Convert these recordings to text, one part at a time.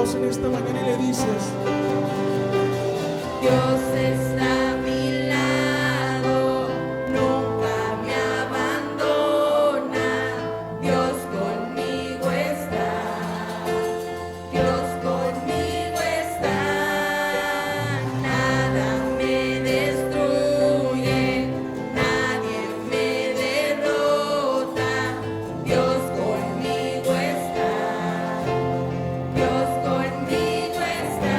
Dios en esta mañana y le dices: Dios está a mi lado, nunca me abandona. Dios conmigo está, Dios conmigo está. Nada me destruye, nadie me derrota. Dios conmigo está, Dios conmigo está.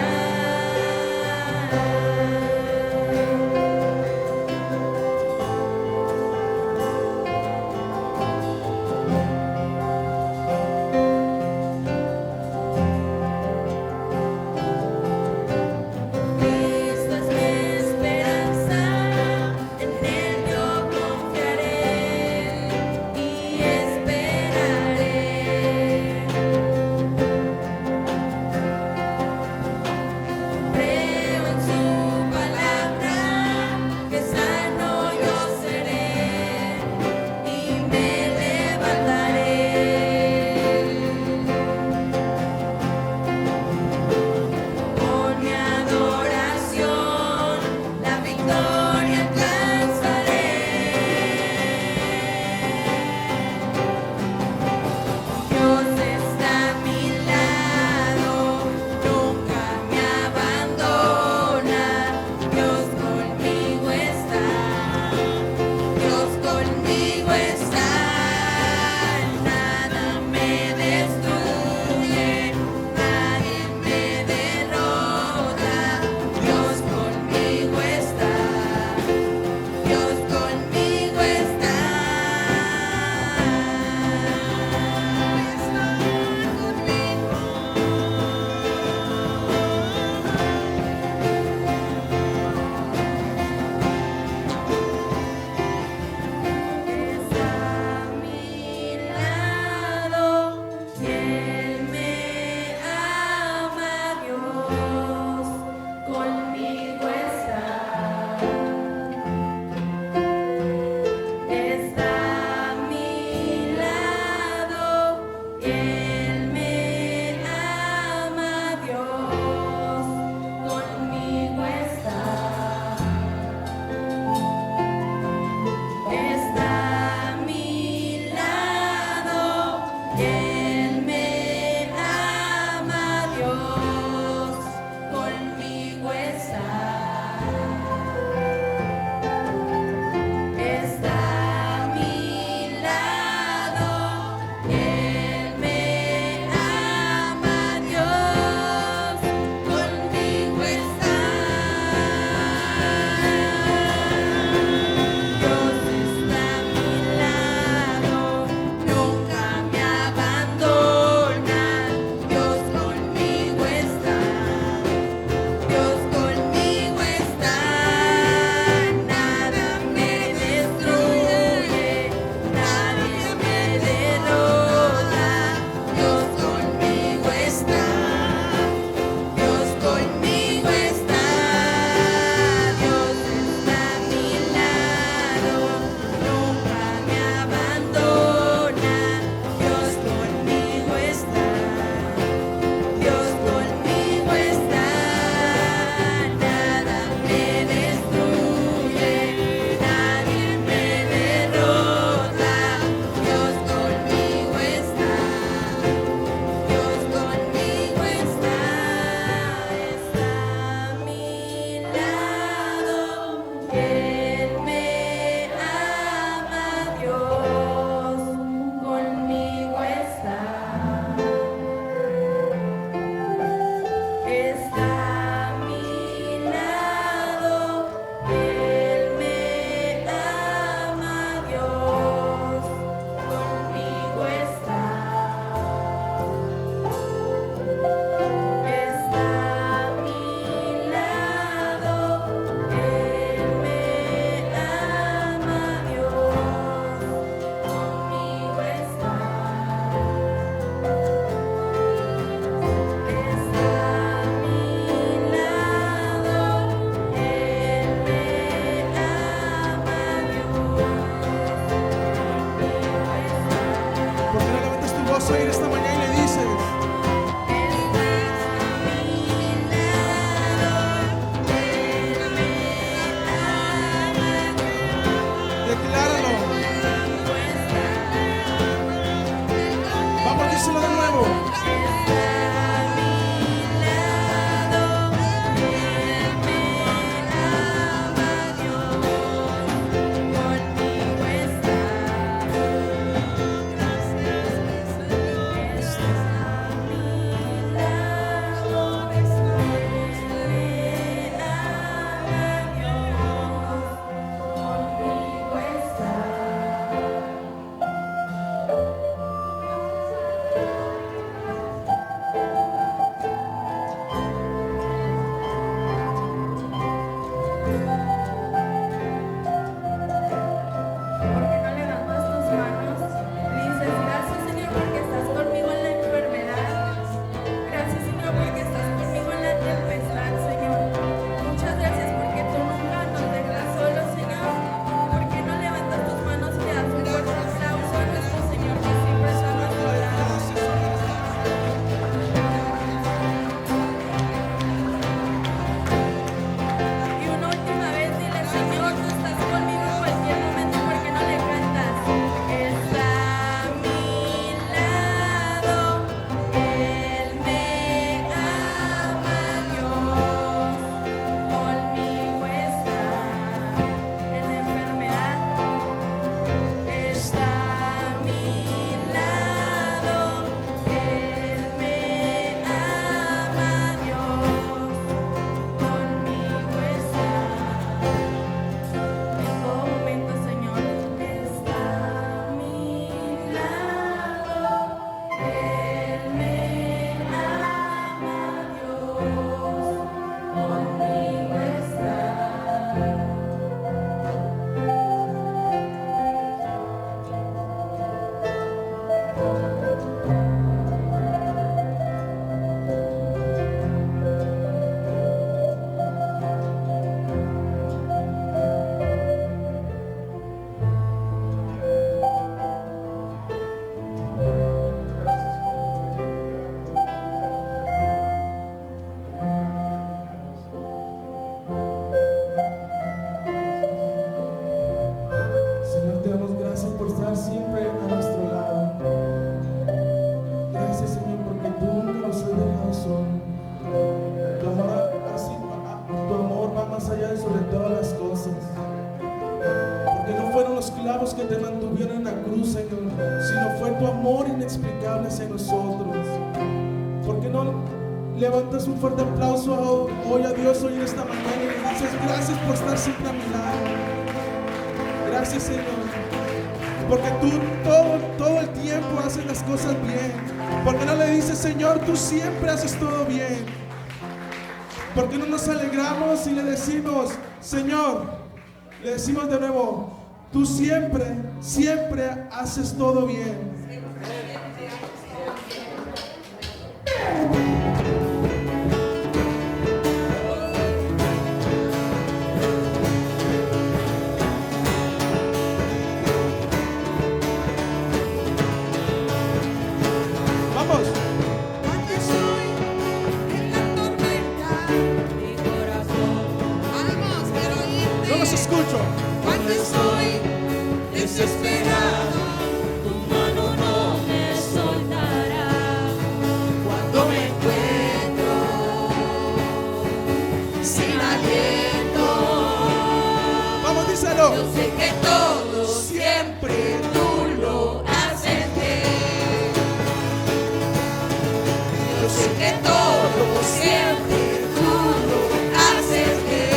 levantas un fuerte aplauso hoy a Dios, hoy en esta mañana, y le dices gracias por estar siempre a mi lado. Gracias, Señor, porque tú todo el tiempo haces las cosas bien. Porque no le dices, Señor, tú siempre haces todo bien. Porque no nos alegramos y le decimos, Señor, le decimos de nuevo, tú siempre haces todo bien. Cuando estoy desesperado, tu mano no me soltará. Cuando me encuentro sin aliento, vamos, díselo. Yo sé que todo siempre tú lo haces bien. Yo sé que todo siempre tú lo haces bien.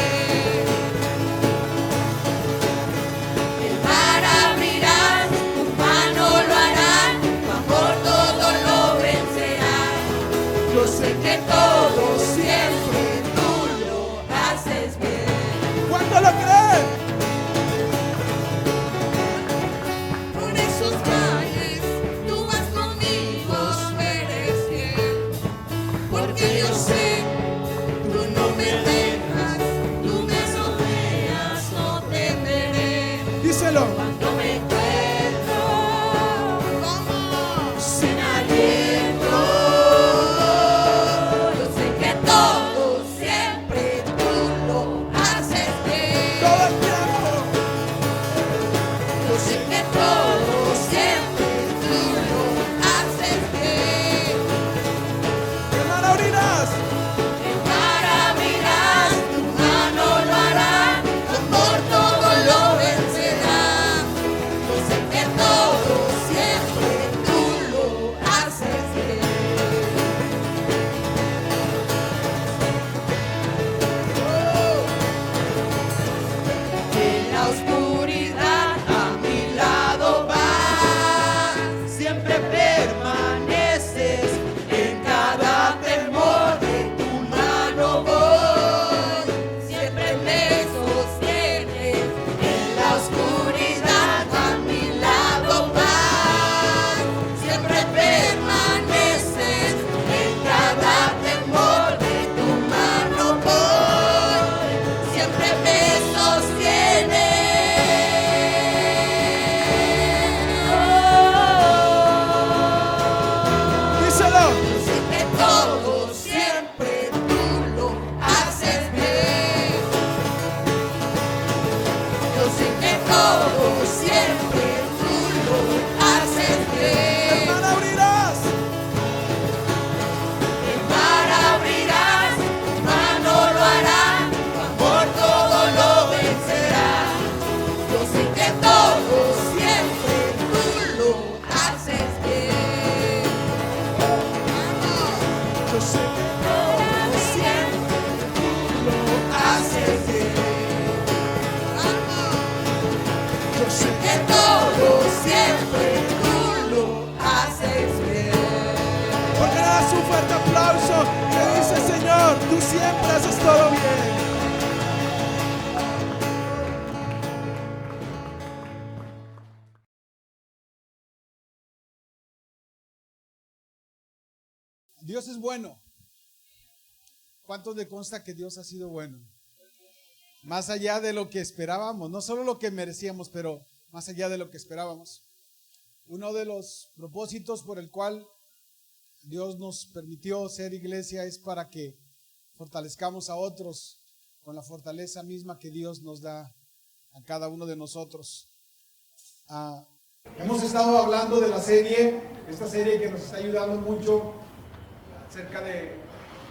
Yo sé que todo siempre tú lo haces bien. ¿Cuánto lo crees? Por esos valles tú vas conmigo, eres fiel. Porque yo sé, tú no me dejas, tú me rodeas, no temeré. Díselo. Cuando me encuentro sin aliento, tú siempre haces todo bien. Dios es bueno. ¿Cuántos le consta que Dios ha sido bueno? Más allá de lo que esperábamos, no solo lo que merecíamos, pero más allá de lo que esperábamos. Uno de los propósitos por el cual Dios nos permitió ser iglesia es para que fortalezcamos a otros con la fortaleza misma que Dios nos da a cada uno de nosotros. Hemos estado hablando de la serie, esta serie que nos está ayudando mucho acerca de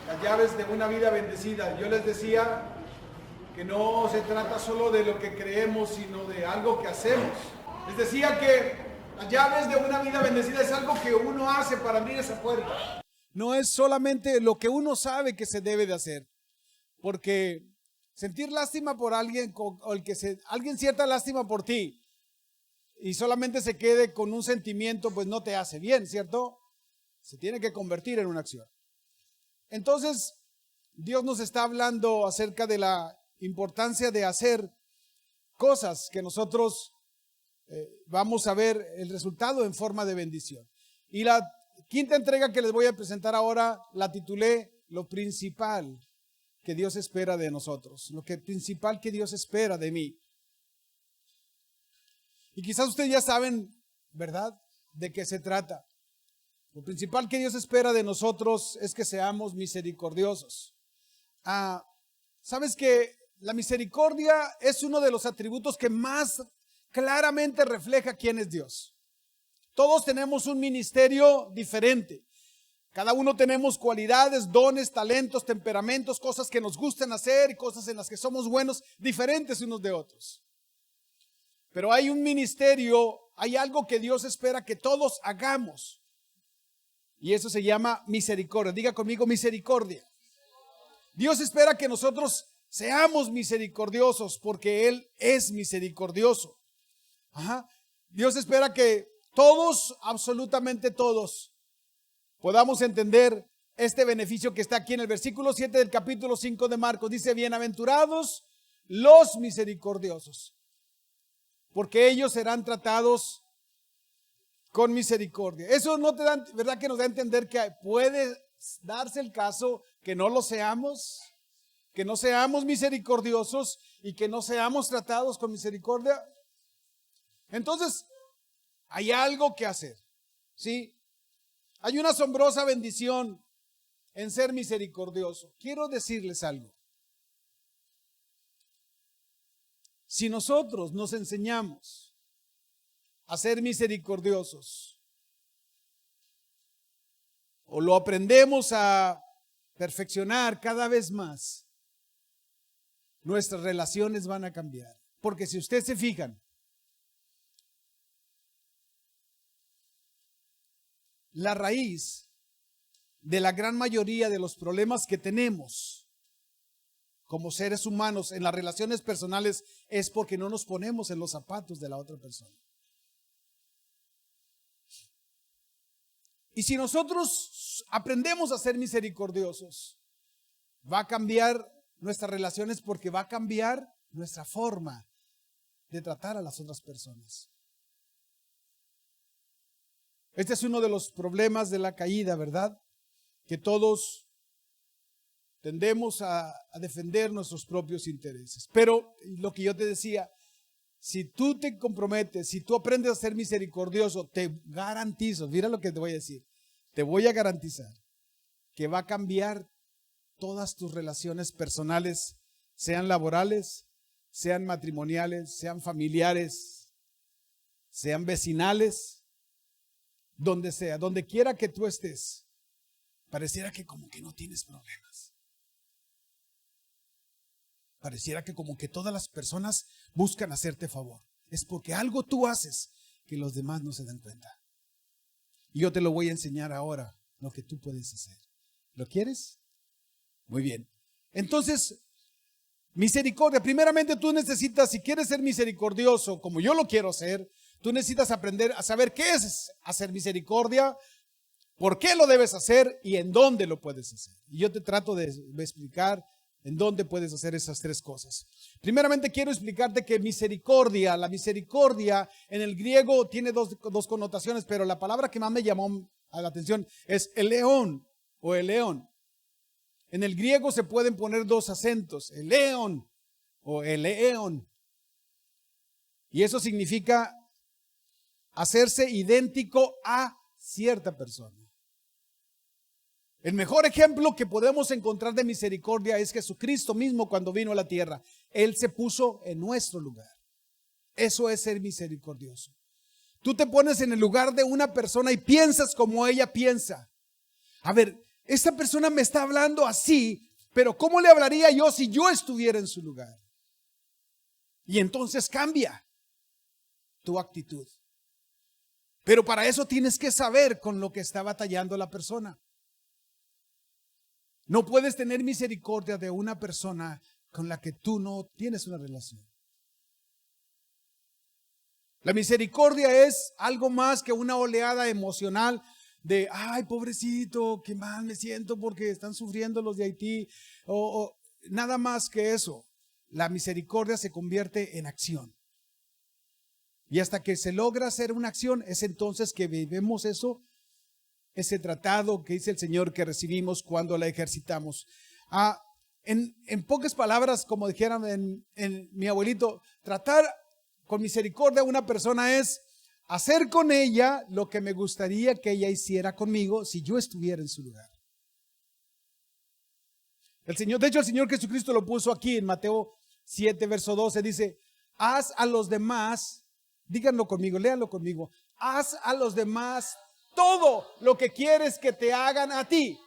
las llaves de una vida bendecida. Yo les decía que no se trata solo de lo que creemos, sino de algo que hacemos. Les decía que las llaves de una vida bendecida es algo que uno hace para abrir esa puerta. no es solamente lo que uno sabe que se debe de hacer, porque sentir lástima por alguien, o alguien sienta lástima por ti y solamente se quede con un sentimiento, pues no te hace bien, ¿cierto? Se tiene que convertir en una acción. Entonces, Dios nos está hablando acerca de la importancia de hacer cosas que nosotros vamos a ver el resultado en forma de bendición. Y la quinta entrega que les voy a presentar ahora la titulé Lo principal que Dios espera de nosotros, principal que Dios espera de mí. Y quizás ustedes ya saben, ¿verdad?, de qué se trata. Lo principal que Dios espera de nosotros es que seamos misericordiosos. ¿Sabes que la misericordia es uno de los atributos que más claramente refleja quién es Dios? Todos tenemos un ministerio diferente. Cada uno tenemos cualidades, dones, talentos, temperamentos, cosas que nos gustan hacer y cosas en las que somos buenos, diferentes unos de otros. Pero hay un ministerio, hay algo que Dios espera que todos hagamos. Y eso se llama misericordia. Diga conmigo, misericordia. Dios espera que nosotros seamos misericordiosos porque Él es misericordioso. Dios espera que todos, absolutamente todos, podamos entender este beneficio que está aquí en el versículo 7 del capítulo 5 de Marcos. Dice, bienaventurados los misericordiosos, porque ellos serán tratados con misericordia. Eso no te da, ¿verdad?, que nos da a entender que puede darse el caso que no lo seamos, que no seamos misericordiosos y que no seamos tratados con misericordia. Entonces, hay algo que hacer, ¿sí? Hay una asombrosa bendición en ser misericordioso. Quiero decirles algo. Si nosotros nos enseñamos a ser misericordiosos, o lo aprendemos a perfeccionar cada vez más, nuestras relaciones van a cambiar. Porque si ustedes se fijan, la raíz de la gran mayoría de los problemas que tenemos como seres humanos en las relaciones personales es porque no nos ponemos en los zapatos de la otra persona. Y si nosotros aprendemos a ser misericordiosos, va a cambiar nuestras relaciones porque va a cambiar nuestra forma de tratar a las otras personas. Este es uno de los problemas de la caída, ¿verdad? Que todos tendemos a defender nuestros propios intereses. Pero lo que yo te decía, si tú te comprometes, si tú aprendes a ser misericordioso, te garantizo, mira lo que te voy a decir, te voy a garantizar que va a cambiar todas tus relaciones personales, sean laborales, sean matrimoniales, sean familiares, sean vecinales, donde sea, donde quiera que tú estés, pareciera que como que no tienes problemas. Pareciera que como que todas las personas buscan hacerte favor. Es porque algo tú haces que los demás no se dan cuenta. Y yo te lo voy a enseñar ahora, lo que tú puedes hacer. ¿Lo quieres? Muy bien. Entonces, misericordia. Primeramente tú necesitas, si quieres ser misericordioso, como yo lo quiero ser, tú necesitas aprender a saber qué es hacer misericordia, por qué lo debes hacer y en dónde lo puedes hacer. Y yo te trato de explicar en dónde puedes hacer esas tres cosas. Primeramente quiero explicarte que misericordia, la misericordia en el griego tiene dos connotaciones, pero la palabra que más me llamó a la atención es eleón o eleón. En el griego se pueden poner dos acentos, eleón o eleón. Y eso significa hacerse idéntico a cierta persona. El mejor ejemplo que podemos encontrar de misericordia es Jesucristo mismo cuando vino a la tierra. Él se puso en nuestro lugar. Eso es ser misericordioso. Tú te pones en el lugar de una persona y piensas como ella piensa. A ver, esta persona me está hablando así, pero ¿cómo le hablaría yo si yo estuviera en su lugar? Y entonces cambia tu actitud. Pero para eso tienes que saber con lo que está batallando la persona. No puedes tener misericordia de una persona con la que tú no tienes una relación. La misericordia es algo más que una oleada emocional de, ay, pobrecito, qué mal me siento porque están sufriendo los de Haití, o nada más que eso. La misericordia se convierte en acción. Y hasta que se logra hacer una acción, es entonces que vivimos eso, ese tratado que dice el Señor que recibimos cuando la ejercitamos. En pocas palabras, como dijeran en mi abuelito, tratar con misericordia a una persona es hacer con ella lo que me gustaría que ella hiciera conmigo si yo estuviera en su lugar. De hecho, el Señor Jesucristo lo puso aquí en Mateo 7, verso 12, dice, haz a los demás, díganlo conmigo, léanlo conmigo, haz a los demás todo lo que quieres que te hagan a ti.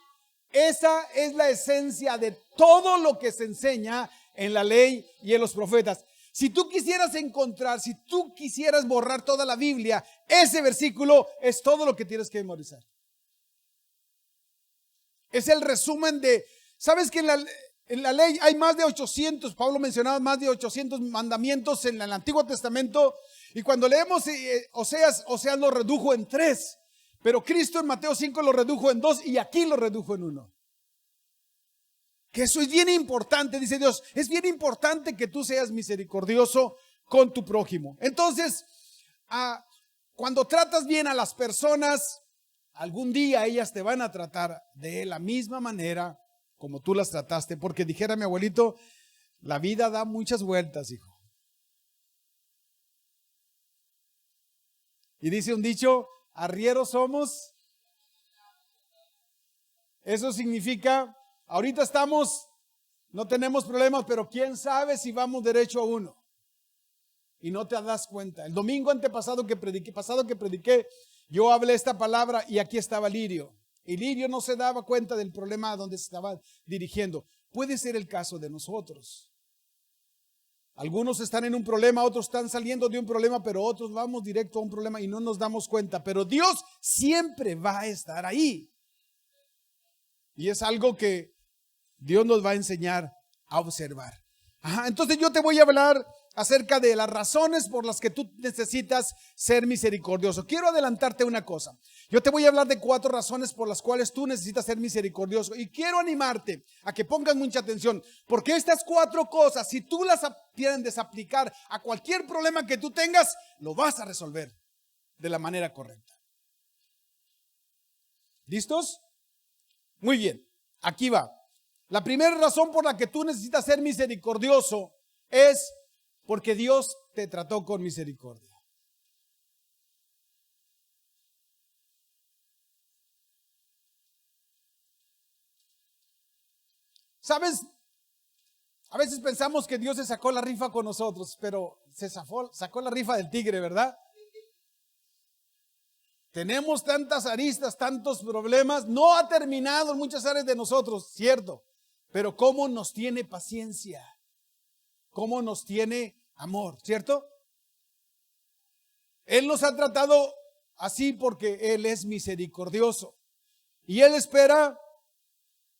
Esa es la esencia de todo lo que se enseña en la ley y en los profetas. Si tú quisieras encontrar, si tú quisieras borrar toda la Biblia, ese versículo es todo lo que tienes que memorizar. Es el resumen de, ¿sabes que en la ley hay más de 800, Pablo mencionaba más de 800 mandamientos en el Antiguo Testamento? Y cuando leemos Oseas lo redujo en 3, pero Cristo en Mateo 5 lo redujo en 2 y aquí lo redujo en 1. Que eso es bien importante, dice Dios, es bien importante que tú seas misericordioso con tu prójimo. Entonces, cuando tratas bien a las personas, algún día ellas te van a tratar de la misma manera como tú las trataste, porque dijera mi abuelito, la vida da muchas vueltas, hijo. Y dice un dicho, arrieros somos. Eso significa, ahorita no tenemos problemas, pero quién sabe si vamos derecho a uno. Y no te das cuenta. El domingo antepasado que prediqué, yo hablé esta palabra y aquí estaba Lirio. Y Lirio no se daba cuenta del problema a donde se estaba dirigiendo. Puede ser el caso de nosotros. Algunos están en un problema, otros están saliendo de un problema, pero otros vamos directo a un problema y no nos damos cuenta. Pero Dios siempre va a estar ahí. Y es algo que Dios nos va a enseñar a observar. Entonces yo te voy a hablar acerca de las razones por las que tú necesitas ser misericordioso. Quiero adelantarte una cosa. Yo te voy a hablar de 4 razones por las cuales tú necesitas ser misericordioso. Y quiero animarte a que pongan mucha atención. Porque estas 4 cosas, si tú las tiendes a aplicar a cualquier problema que tú tengas, lo vas a resolver de la manera correcta. ¿Listos? Muy bien, aquí va. La primera razón por la que tú necesitas ser misericordioso es porque Dios te trató con misericordia. ¿Sabes? A veces pensamos que Dios se sacó la rifa con nosotros, pero se sacó la rifa del tigre, ¿verdad? Tenemos tantas aristas, tantos problemas, no ha terminado en muchas áreas de nosotros, cierto, pero cómo nos tiene paciencia, cómo nos tiene amor, ¿cierto? Él nos ha tratado así porque Él es misericordioso y Él espera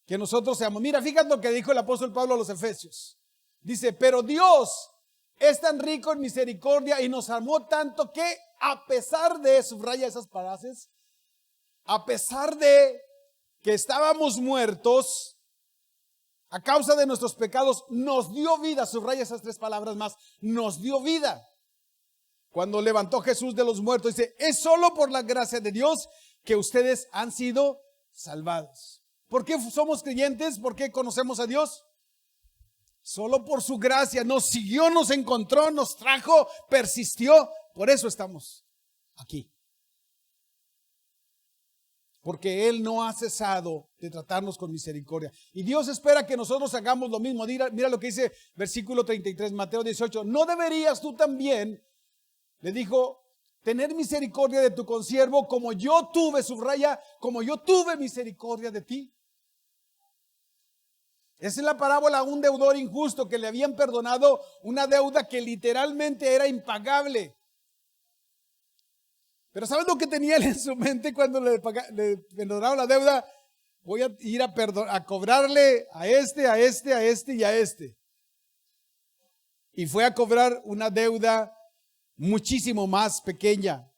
que nosotros seamos. Mira, fíjate lo que dijo el apóstol Pablo a los Efesios. Dice, pero Dios es tan rico en misericordia y nos amó tanto que a pesar de, subraya esas frases, a pesar de que estábamos muertos a causa de nuestros pecados, nos dio vida, subraya esas 3 palabras más, nos dio vida. Cuando levantó Jesús de los muertos, dice, es solo por la gracia de Dios que ustedes han sido salvados. ¿Por qué somos creyentes? ¿Por qué conocemos a Dios? Solo por su gracia, nos siguió, nos encontró, nos trajo, persistió. Por eso estamos aquí. Porque Él no ha cesado de tratarnos con misericordia. Y Dios espera que nosotros hagamos lo mismo. Mira lo que dice versículo 33, Mateo 18. ¿No deberías tú también, le dijo, tener misericordia de tu consiervo como yo tuve, subraya, como yo tuve misericordia de ti? Esa es la parábola a un deudor injusto que le habían perdonado una deuda que literalmente era impagable. Pero ¿sabes lo que tenía él en su mente cuando le perdonaron la deuda? voy a ir a cobrarle a este, a este, a este y a este. Y fue a cobrar una deuda muchísimo más pequeña.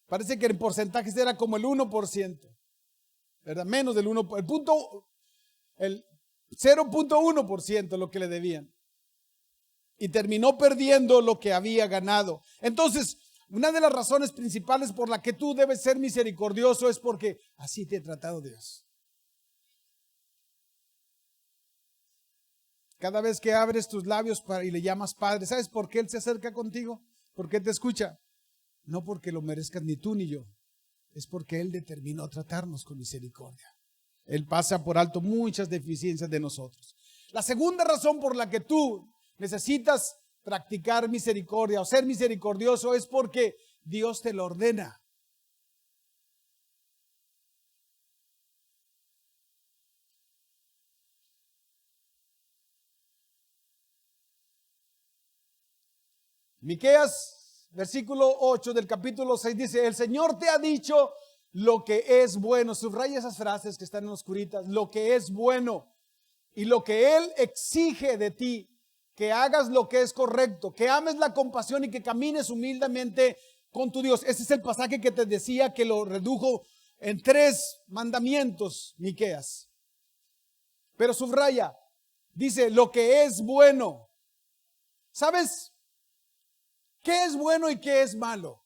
Parece que en porcentajes era como el 1%, ¿verdad? Menos del 1%, el 0.1% lo que le debían. Y terminó perdiendo lo que había ganado. Entonces, una de las razones principales por la que tú debes ser misericordioso es porque así te ha tratado Dios. Cada vez que abres tus labios y le llamas Padre, ¿sabes por qué Él se acerca contigo? ¿Por qué te escucha? No porque lo merezcas ni tú ni yo. Es porque Él determinó tratarnos con misericordia. Él pasa por alto muchas deficiencias de nosotros. La segunda razón por la que tú necesitas practicar misericordia o ser misericordioso es porque Dios te lo ordena. Miqueas, versículo 8 del capítulo 6 dice, el Señor te ha dicho lo que es bueno. Subraya esas frases que están en oscuritas. Lo que es bueno y lo que Él exige de ti, que hagas lo que es correcto, que ames la compasión y que camines humildemente con tu Dios. Ese es el pasaje que te decía que lo redujo en 3 mandamientos, Miqueas. Pero subraya, dice lo que es bueno. ¿Sabes qué es bueno y qué es malo?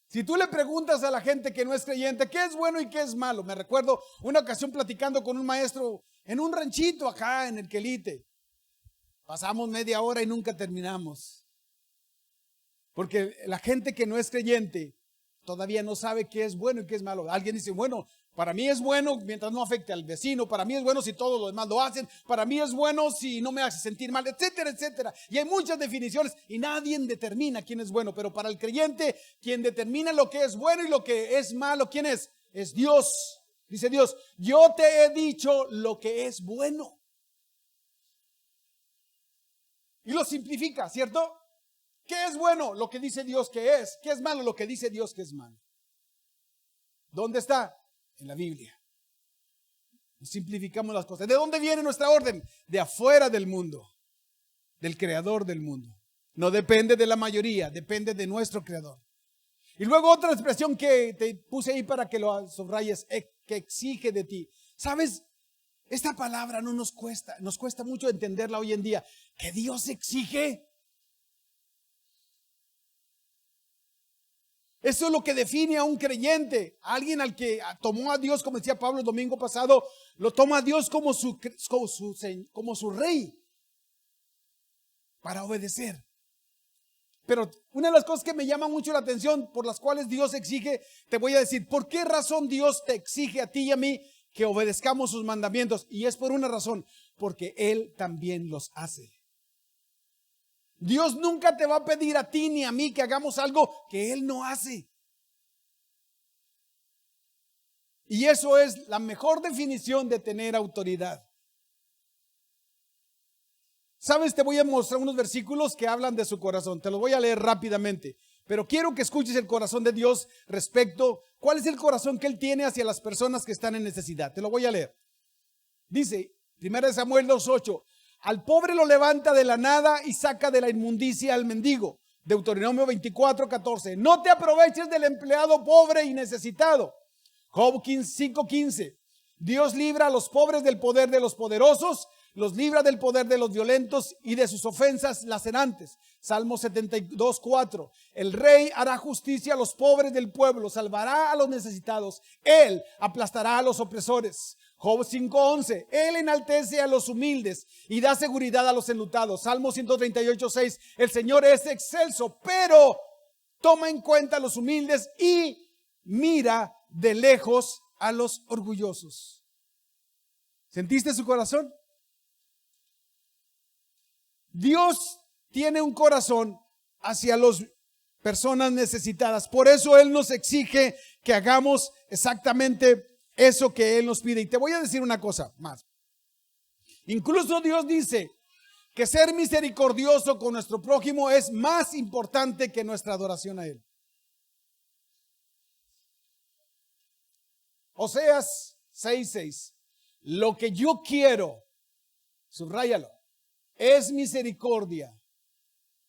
Si tú le preguntas a la gente que no es creyente, ¿qué es bueno y qué es malo? Me recuerdo una ocasión platicando con un maestro en un ranchito acá en el Quelite. Pasamos media hora y nunca terminamos. Porque la gente que no es creyente todavía no sabe qué es bueno y qué es malo. Alguien dice, bueno, para mí es bueno mientras no afecte al vecino, para mí es bueno si todos los demás lo hacen, para mí es bueno si no me hace sentir mal, etcétera, etcétera. Y hay muchas definiciones y nadie determina quién es bueno, pero para el creyente, quien determina lo que es bueno y lo que es malo, ¿quién es? Es Dios. Dice Dios, yo te he dicho lo que es bueno. Y lo simplifica, ¿cierto? ¿Qué es bueno? Lo que dice Dios que es. ¿Qué es malo? Lo que dice Dios que es malo. ¿Dónde está? En la Biblia. Simplificamos las cosas. ¿De dónde viene nuestra orden? De afuera del mundo, del creador del mundo. No depende de la mayoría, depende de nuestro creador. Y luego otra expresión que te puse ahí para que lo subrayes, que exige de ti. ¿Sabes? Esta palabra no nos cuesta mucho entenderla hoy en día. Que Dios exige. Eso es lo que define a un creyente, a alguien al que tomó a Dios, como decía Pablo el domingo pasado, lo toma a Dios como su rey para obedecer. Pero una de las cosas que me llama mucho la atención, por las cuales Dios exige, te voy a decir, ¿por qué razón Dios te exige a ti y a mí que obedezcamos sus mandamientos? Y es por una razón, porque Él también los hace. Dios nunca te va a pedir a ti ni a mí que hagamos algo que Él no hace. Y eso es la mejor definición de tener autoridad. ¿Sabes? Te voy a mostrar unos versículos que hablan de su corazón. Te los voy a leer rápidamente. Pero quiero que escuches el corazón de Dios respecto, ¿cuál es el corazón que Él tiene hacia las personas que están en necesidad? Te lo voy a leer. Dice, 1 Samuel 2:8. Al pobre lo levanta de la nada y saca de la inmundicia al mendigo. Deuteronomio 24:14. No te aproveches del empleado pobre y necesitado. Job 5:15. Dios libra a los pobres del poder de los poderosos, los libra del poder de los violentos y de sus ofensas lacerantes. Salmo 72:4. El rey hará justicia a los pobres del pueblo, salvará a los necesitados. Él aplastará a los opresores. Job 5:11, Él enaltece a los humildes y da seguridad a los enlutados. Salmo 138:6, el Señor es excelso, pero toma en cuenta a los humildes y mira de lejos a los orgullosos. ¿Sentiste su corazón? Dios tiene un corazón hacia las personas necesitadas. Por eso Él nos exige que hagamos exactamente eso que Él nos pide. Y te voy a decir una cosa más. Incluso Dios dice que ser misericordioso con nuestro prójimo es más importante que nuestra adoración a Él. Oseas 6:6. Lo que yo quiero, subráyalo, es misericordia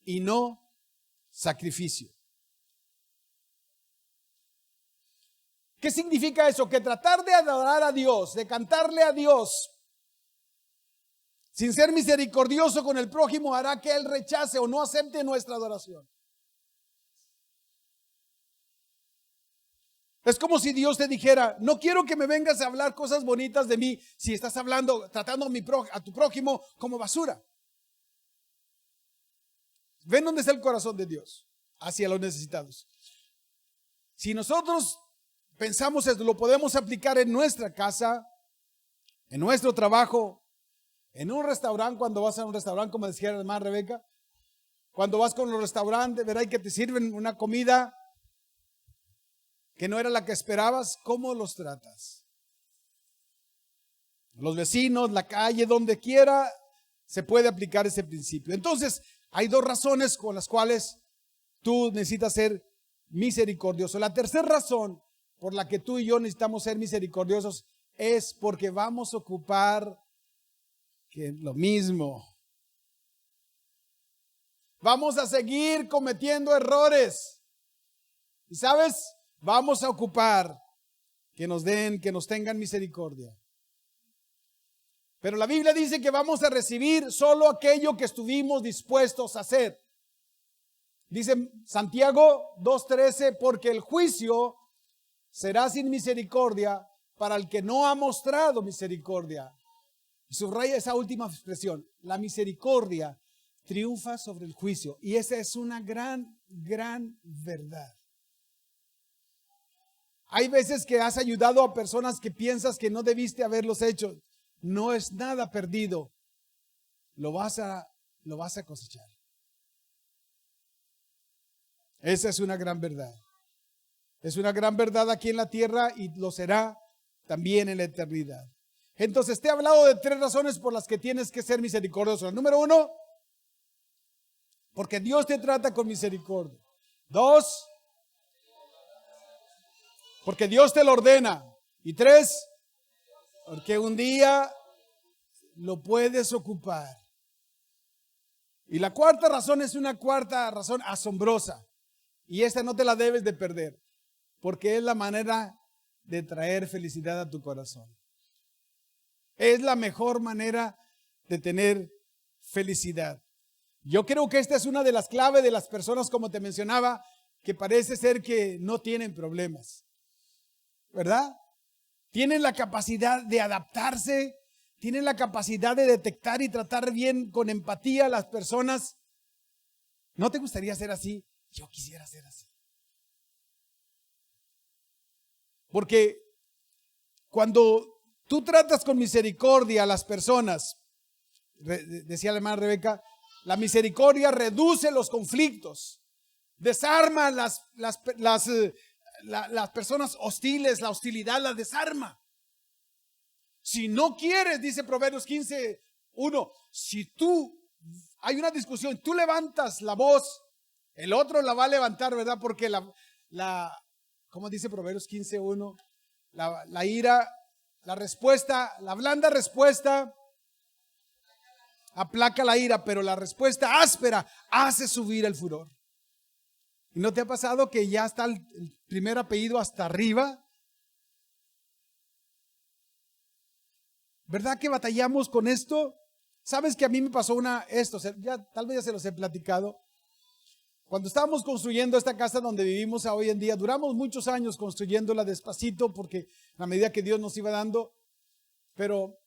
y no sacrificio. ¿Qué significa eso? Que tratar de adorar a Dios, de cantarle a Dios, sin ser misericordioso con el prójimo, hará que Él rechace o no acepte nuestra adoración. Es como si Dios te dijera, no quiero que me vengas a hablar cosas bonitas de mí si estás hablando, tratando a tu prójimo como basura. ¿Ven dónde está el corazón de Dios? Hacia los necesitados. Si nosotros pensamos esto, lo podemos aplicar en nuestra casa, en nuestro trabajo, en un restaurante, cuando vas a un restaurante, como decía la hermana Rebeca, cuando vas con los restaurantes, verás que te sirven una comida que no era la que esperabas. ¿Cómo los tratas? Los vecinos, la calle, donde quiera, se puede aplicar ese principio. Entonces, hay dos razones con las cuales tú necesitas ser misericordioso. La tercera razón por la que tú y yo necesitamos ser misericordiosos es porque vamos a ocupar que lo mismo. Vamos a seguir cometiendo errores. ¿Y sabes? Vamos a ocupar que nos tengan misericordia. Pero la Biblia dice que vamos a recibir solo aquello que estuvimos dispuestos a hacer. Dice Santiago 2:13, porque el juicio será sin misericordia para el que no ha mostrado misericordia. Subraya esa última expresión. La misericordia triunfa sobre el juicio. Y esa es una gran verdad. Hay veces que has ayudado a personas que piensas que no debiste haberlos hecho. No es nada perdido. Lo vas a cosechar. Esa es una gran verdad. Es una gran verdad aquí en la tierra y lo será también en la eternidad. Entonces te he hablado de tres razones por las que tienes que ser misericordioso. La número 1, porque Dios te trata con misericordia. 2, porque Dios te lo ordena. Y 3, porque un día lo puedes ocupar. Y la cuarta razón es una cuarta razón asombrosa. Y esta no te la debes de perder, porque es la manera de traer felicidad a tu corazón. Es la mejor manera de tener felicidad. Yo creo que esta es una de las claves de las personas, como te mencionaba, que parece ser que no tienen problemas. ¿Verdad? Tienen la capacidad de adaptarse, tienen la capacidad de detectar y tratar bien con empatía a las personas. ¿No te gustaría ser así? Yo quisiera ser así. Porque cuando tú tratas con misericordia a las personas, decía la hermana Rebeca, la misericordia reduce los conflictos, desarma las personas hostiles, la hostilidad la desarma. Si no quieres, dice Proverbios 15:1, si hay una discusión, tú levantas la voz, el otro la va a levantar, ¿verdad? Porque ¿cómo dice Proverbios 15:1? La ira, la respuesta, la blanda respuesta aplaca la ira, pero la respuesta áspera hace subir el furor. ¿Y no te ha pasado que ya está el primer apellido hasta arriba? ¿Verdad que batallamos con esto? ¿Sabes que a mí me pasó tal vez ya se los he platicado? Cuando estábamos construyendo esta casa donde vivimos hoy en día, duramos muchos años construyéndola despacito porque a medida que Dios nos iba dando, pero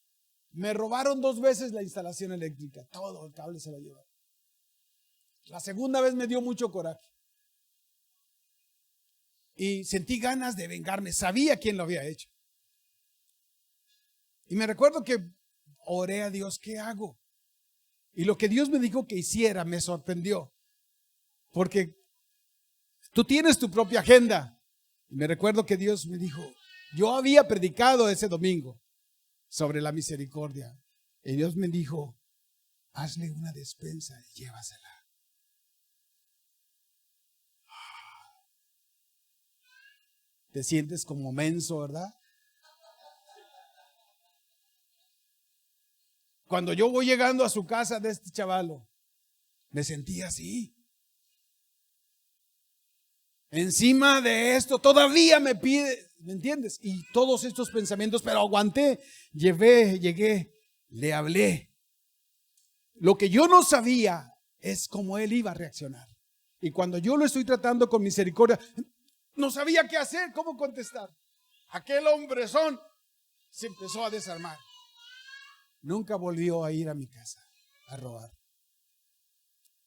me robaron 2 veces la instalación eléctrica, todo el cable se lo llevaron. La segunda vez me dio mucho coraje y sentí ganas de vengarme, sabía quién lo había hecho. Y me recuerdo que oré a Dios, ¿qué hago? Y lo que Dios me dijo que hiciera me sorprendió. Porque tú tienes tu propia agenda. Y me recuerdo que Dios me dijo, yo había predicado ese domingo sobre la misericordia. Y Dios me dijo, hazle una despensa y llévasela. Te sientes como menso, ¿verdad? cuando yo voy llegando a su casa de este chavalo, me sentí así. Encima de esto, todavía me pide, ¿me entiendes? Y todos estos pensamientos, pero aguanté, llegué, le hablé. Lo que yo no sabía es cómo él iba a reaccionar. Y cuando yo lo estoy tratando con misericordia, no sabía qué hacer, cómo contestar. Aquel hombrezón se empezó a desarmar. Nunca volvió a ir a mi casa a robar.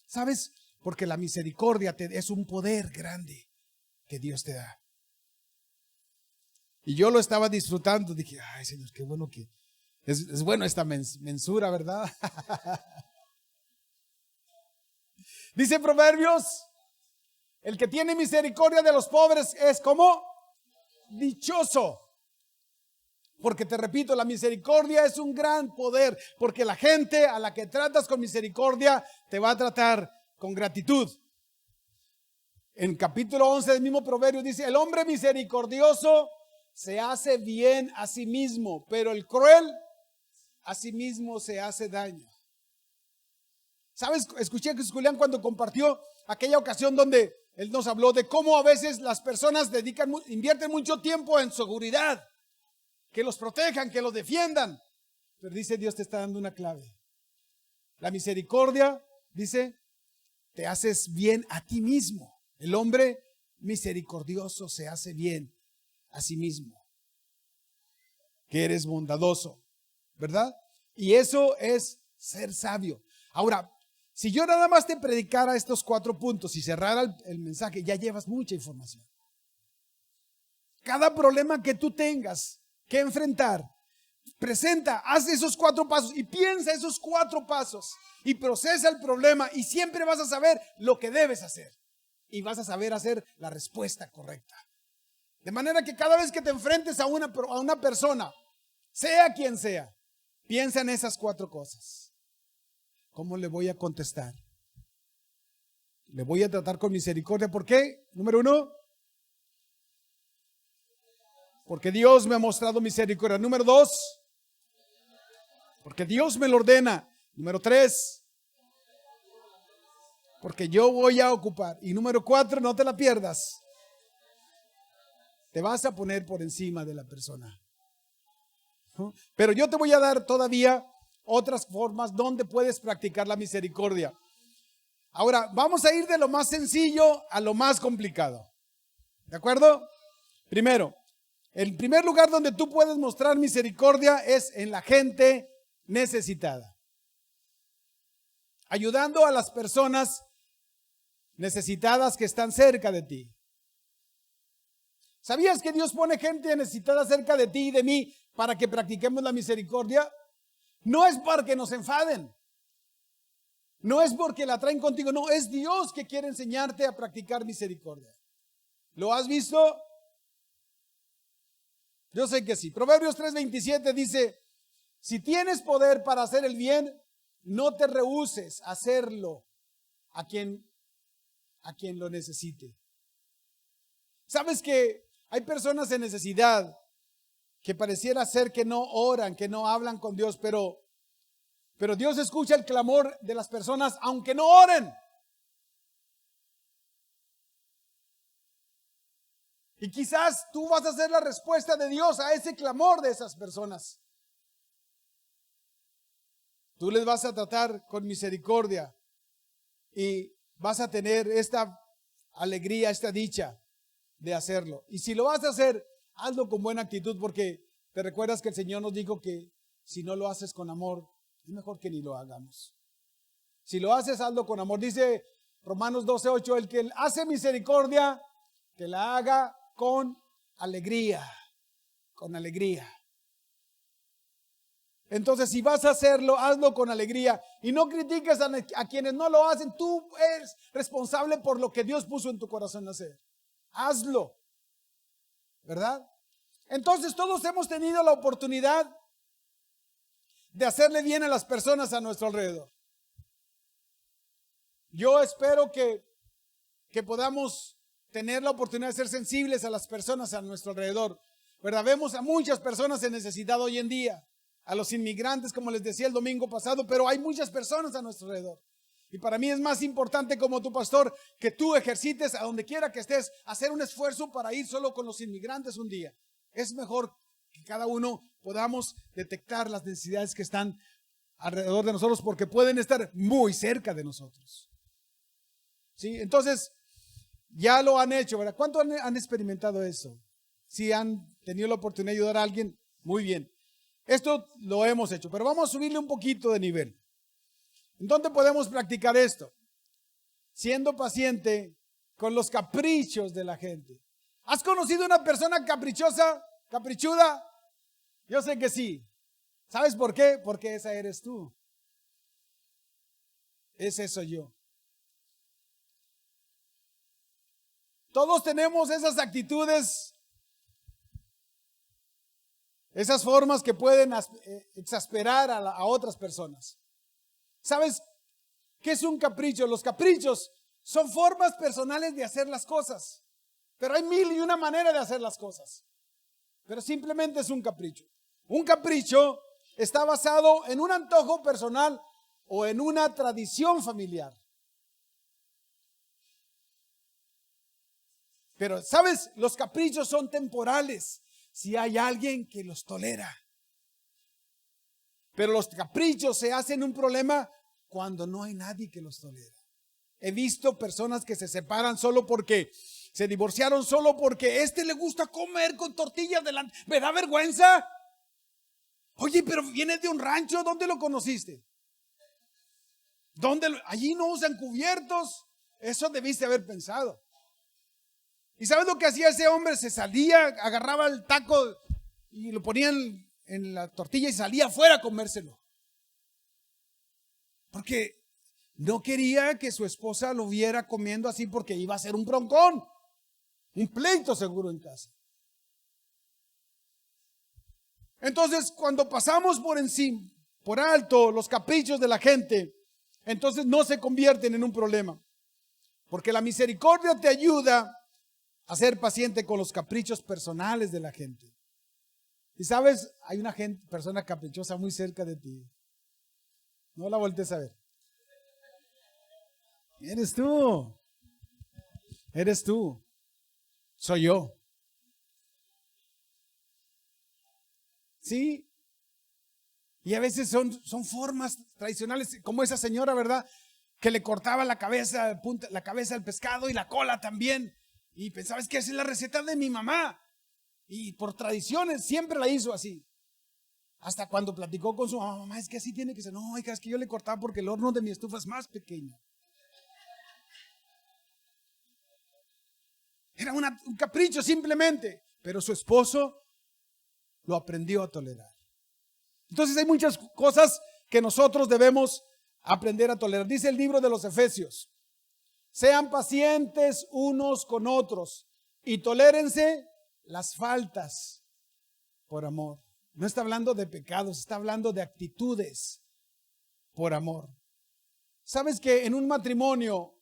¿Sabes? Porque la misericordia es un poder grande que Dios te da. Y yo lo estaba disfrutando. Dije, ay Señor, qué bueno que es bueno esta mensura, ¿verdad? Dice Proverbios, el que tiene misericordia de los pobres es como dichoso. Porque te repito, la misericordia es un gran poder, porque la gente a la que tratas con misericordia te va a tratar con gratitud. En capítulo 11 del mismo Proverbio dice, el hombre misericordioso se hace bien a sí mismo, pero el cruel a sí mismo se hace daño. ¿Sabes? Escuché que Julián cuando compartió aquella ocasión donde él nos habló de cómo a veces las personas invierten mucho tiempo en seguridad, que los protejan, que los defiendan. Pero dice, Dios te está dando una clave. La misericordia, dice, te haces bien a ti mismo. El hombre misericordioso se hace bien a sí mismo. Que eres bondadoso, ¿verdad? Y eso es ser sabio. Ahora, si yo nada más te predicara estos 4 puntos y cerrara el mensaje, ya llevas mucha información. Cada problema que tú tengas que enfrentar, haz esos 4 pasos y piensa esos 4 pasos y procesa el problema y siempre vas a saber lo que debes hacer y vas a saber hacer la respuesta correcta. De manera que cada vez que te enfrentes a una persona, sea quien sea, piensa en esas 4 cosas. ¿Cómo le voy a contestar? Le voy a tratar con misericordia. ¿Por qué? Número 1, porque Dios me ha mostrado misericordia. Número 2, porque Dios me lo ordena. Número 3, porque yo voy a ocupar. Y número 4, no te la pierdas. Te vas a poner por encima de la persona. Pero yo te voy a dar todavía otras formas donde puedes practicar la misericordia. Ahora, vamos a ir de lo más sencillo a lo más complicado. ¿De acuerdo? Primero, el primer lugar donde tú puedes mostrar misericordia es en la gente necesitada. Ayudando a las personas necesitadas que están cerca de ti. ¿Sabías que Dios pone gente necesitada cerca de ti y de mí para que practiquemos la misericordia? No es para que nos enfaden. No es porque la traen contigo. No, es Dios que quiere enseñarte a practicar misericordia. ¿Lo has visto? Yo sé que sí. Proverbios 3:27 dice, si tienes poder para hacer el bien, no te rehúses a hacerlo a quien lo necesite. ¿Sabes que hay personas en necesidad que pareciera ser que no oran, que no hablan con Dios, pero Dios escucha el clamor de las personas aunque no oren? Y quizás tú vas a ser la respuesta de Dios a ese clamor de esas personas. Tú les vas a tratar con misericordia y vas a tener esta alegría, esta dicha de hacerlo. Y si lo vas a hacer, hazlo con buena actitud, porque te recuerdas que el Señor nos dijo que si no lo haces con amor, es mejor que ni lo hagamos. Si lo haces, hazlo con amor. Dice Romanos 12:8, el que hace misericordia, que la haga con alegría, con alegría. Entonces, si vas a hacerlo, hazlo con alegría y no critiques a quienes no lo hacen. Tú eres responsable por lo que Dios puso en tu corazón hacer. Hazlo, ¿verdad? Entonces, todos hemos tenido la oportunidad de hacerle bien a las personas a nuestro alrededor. Yo espero que podamos tener la oportunidad de ser sensibles a las personas a nuestro alrededor, ¿verdad? Vemos a muchas personas en necesidad hoy en día. a los inmigrantes, como les decía el domingo pasado, pero hay muchas personas a nuestro alrededor. Y para mí es más importante como tu pastor que tú ejercites a donde quiera que estés, hacer un esfuerzo para ir solo con los inmigrantes un día. Es mejor que cada uno podamos detectar las necesidades que están alrededor de nosotros porque pueden estar muy cerca de nosotros. ¿Sí? Entonces, ya lo han hecho, ¿verdad? ¿Cuánto han experimentado eso? Si han tenido la oportunidad de ayudar a alguien, muy bien. Esto lo hemos hecho, pero vamos a subirle un poquito de nivel. ¿Dónde podemos practicar esto? Siendo paciente con los caprichos de la gente. ¿Has conocido una persona caprichosa, caprichuda? Yo sé que sí. ¿Sabes por qué? Porque esa eres tú. Ese soy yo. Todos tenemos esas actitudes, esas formas que pueden exasperar a otras personas. ¿Sabes qué es un capricho? Los caprichos son formas personales de hacer las cosas. Pero hay mil y una manera de hacer las cosas. Pero simplemente es un capricho. Un capricho está basado en un antojo personal o en una tradición familiar. Pero, ¿sabes? Los caprichos son temporales si hay alguien que los tolera. Pero los caprichos se hacen un problema cuando no hay nadie que los tolera. He visto personas que se separan solo porque se divorciaron, solo porque le gusta comer con tortillas delante. ¿Me da vergüenza? Oye, pero vienes de un rancho, ¿dónde lo conociste? Allí no usan cubiertos. Eso debiste haber pensado. ¿Y sabes lo que hacía ese hombre? Se salía, agarraba el taco y lo ponía en la tortilla y salía afuera a comérselo. Porque no quería que su esposa lo viera comiendo así porque iba a ser un broncón. Un pleito seguro en casa. Entonces, cuando pasamos por encima, por alto, los caprichos de la gente, entonces no se convierten en un problema. Porque la misericordia te ayuda a ser paciente con los caprichos personales de la gente. Y sabes, hay una persona caprichosa muy cerca de ti. No la voltees a ver. Eres tú. Eres tú. Soy yo. ¿Sí? Y a veces son formas tradicionales, como esa señora, ¿verdad? Que le cortaba la cabeza al pescado y la cola también. Y pensaba, es que esa es la receta de mi mamá. Y por tradiciones siempre la hizo así. Hasta cuando platicó con su mamá, es que así tiene que ser. No, hija, es que yo le cortaba porque el horno de mi estufa es más pequeño. Era un capricho simplemente. Pero su esposo lo aprendió a tolerar. Entonces hay muchas cosas que nosotros debemos aprender a tolerar. Dice el libro de los Efesios. Sean pacientes unos con otros y tolérense las faltas por amor. No está hablando de pecados, está hablando de actitudes por amor. ¿Sabes que en un matrimonio,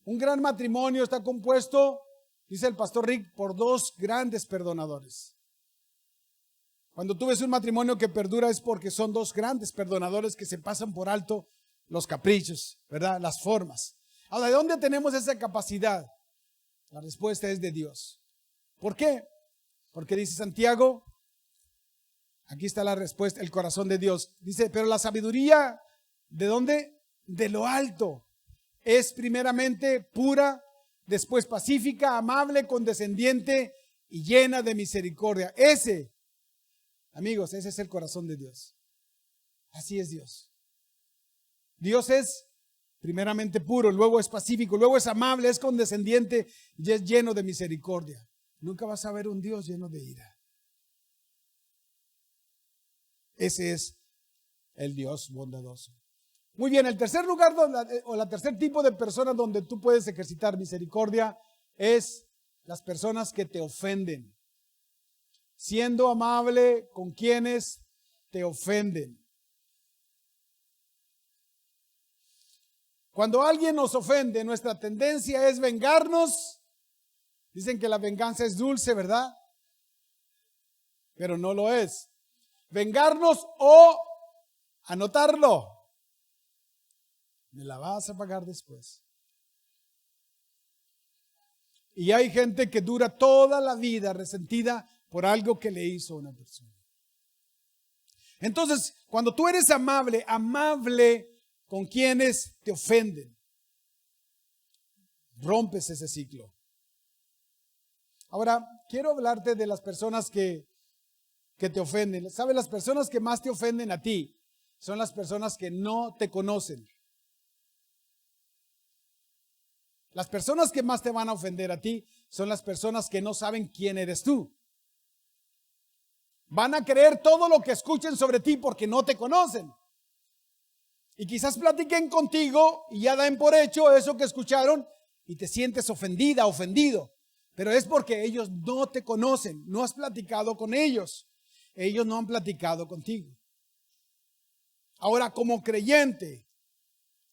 un gran matrimonio está compuesto, dice el pastor Rick, por dos grandes perdonadores? Cuando tú ves un matrimonio que perdura es porque son dos grandes perdonadores que se pasan por alto los caprichos, ¿verdad? Las formas. Ahora, ¿de dónde tenemos esa capacidad? La respuesta es de Dios. ¿Por qué? Porque dice Santiago, aquí está la respuesta, el corazón de Dios. Dice, pero la sabiduría, ¿de dónde? De lo alto. Es primeramente pura, después pacífica, amable, condescendiente y llena de misericordia. Amigos, ese es el corazón de Dios. Así es Dios. Dios es primeramente puro, luego es pacífico, luego es amable, es condescendiente y es lleno de misericordia. Nunca vas a ver un Dios lleno de ira. Ese es el Dios bondadoso. Muy bien, el tercer lugar la tercer tipo de personas donde tú puedes ejercitar misericordia es las personas que te ofenden. Siendo amable con quienes te ofenden. Cuando alguien nos ofende, nuestra tendencia es vengarnos. Dicen que la venganza es dulce, ¿verdad? Pero no lo es. vengarnos o anotarlo. Me la vas a pagar después. Y hay gente que dura toda la vida resentida por algo que le hizo una persona. Entonces, cuando tú eres amable, amable con quienes te ofenden, rompes ese ciclo. Ahora, quiero hablarte de las personas que te ofenden. ¿Sabes? Las personas que más te ofenden a ti son las personas que no te conocen. Las personas que más te van a ofender a ti son las personas que no saben quién eres tú. Van a creer todo lo que escuchen sobre ti porque no te conocen. Y quizás platiquen contigo y ya dan por hecho eso que escucharon y te sientes ofendida, ofendido. Pero es porque ellos no te conocen, no has platicado con ellos. Ellos no han platicado contigo. Ahora, como creyente,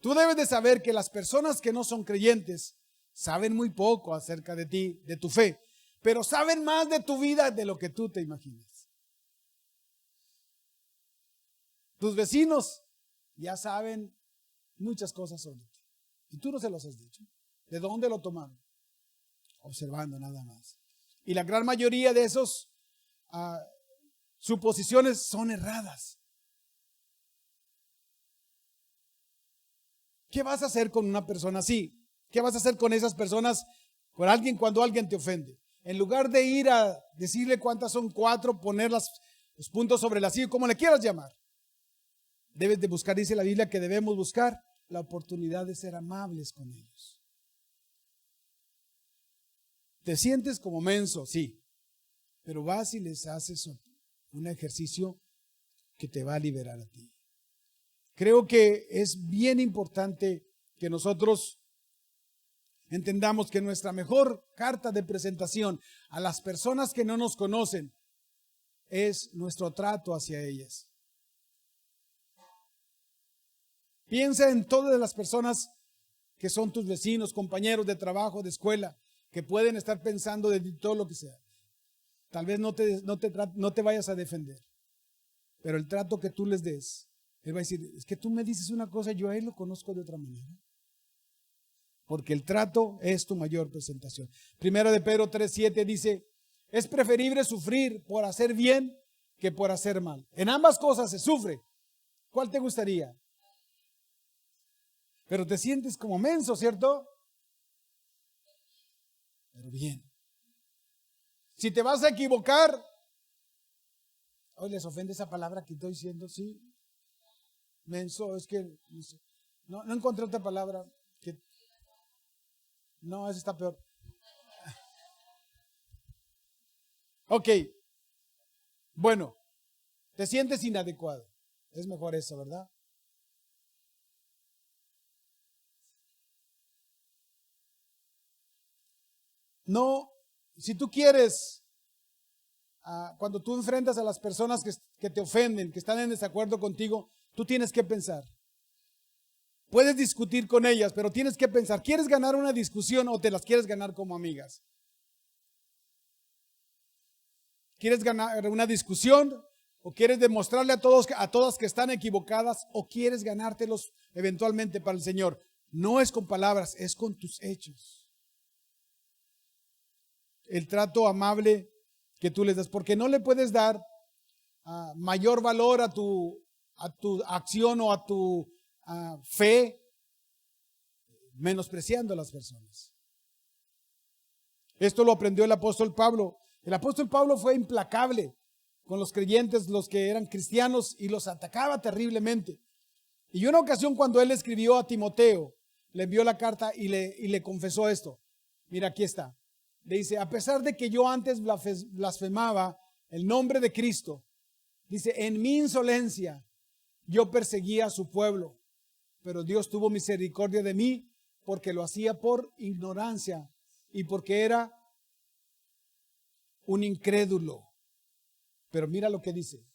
tú debes de saber que las personas que no son creyentes saben muy poco acerca de ti, de tu fe, pero saben más de tu vida de lo que tú te imaginas. Tus vecinos ya saben muchas cosas sobre ti y tú no se los has dicho. ¿De dónde lo tomaron? Observando nada más. Y la gran mayoría de esos suposiciones son erradas. ¿Qué vas a hacer con una persona así? ¿Qué vas a hacer con esas personas, con alguien cuando alguien te ofende? En lugar de ir a decirle cuántas son 4, poner los puntos sobre la silla, como le quieras llamar, debes de buscar, dice la Biblia, que debemos buscar la oportunidad de ser amables con ellos. Te sientes como menso, sí, pero vas y les haces un ejercicio que te va a liberar a ti. Creo que es bien importante que nosotros entendamos que nuestra mejor carta de presentación a las personas que no nos conocen es nuestro trato hacia ellas. Piensa en todas las personas que son tus vecinos, compañeros de trabajo, de escuela, que pueden estar pensando de ti todo lo que sea. Tal vez no te vayas a defender, pero el trato que tú les des, él va a decir, es que tú me dices una cosa, yo a él lo conozco de otra manera. Porque el trato es tu mayor presentación. Primera de Pedro 3:7 dice, es preferible sufrir por hacer bien que por hacer mal. En ambas cosas se sufre. ¿Cuál te gustaría? Pero te sientes como menso, ¿cierto? Pero bien. Si te vas a equivocar, hoy les ofende esa palabra que estoy diciendo, sí. Menso, es que no encontré otra palabra. No, esa está peor. Ok. Bueno, te sientes inadecuado. Es mejor eso, ¿verdad? No, si tú quieres, cuando tú enfrentas a las personas que te ofenden, que están en desacuerdo contigo, tú tienes que pensar. Puedes discutir con ellas, pero tienes que pensar, ¿quieres ganar una discusión o te las quieres ganar como amigas? ¿Quieres ganar una discusión o quieres demostrarle a todas que están equivocadas o quieres ganártelos eventualmente para el Señor? No es con palabras, es con tus hechos. El trato amable que tú les das, porque no le puedes dar mayor valor a tu acción o a tu fe menospreciando a las personas. Esto lo aprendió el apóstol Pablo. El apóstol Pablo fue implacable con los creyentes, los que eran cristianos, y los atacaba terriblemente. Y una ocasión, cuando él escribió a Timoteo, le envió la carta y le confesó esto. Mira, aquí está. Le dice, a pesar de que yo antes blasfemaba el nombre de Cristo, dice, en mi insolencia yo perseguía a su pueblo, pero Dios tuvo misericordia de mí porque lo hacía por ignorancia y porque era un incrédulo. Pero mira lo que dice.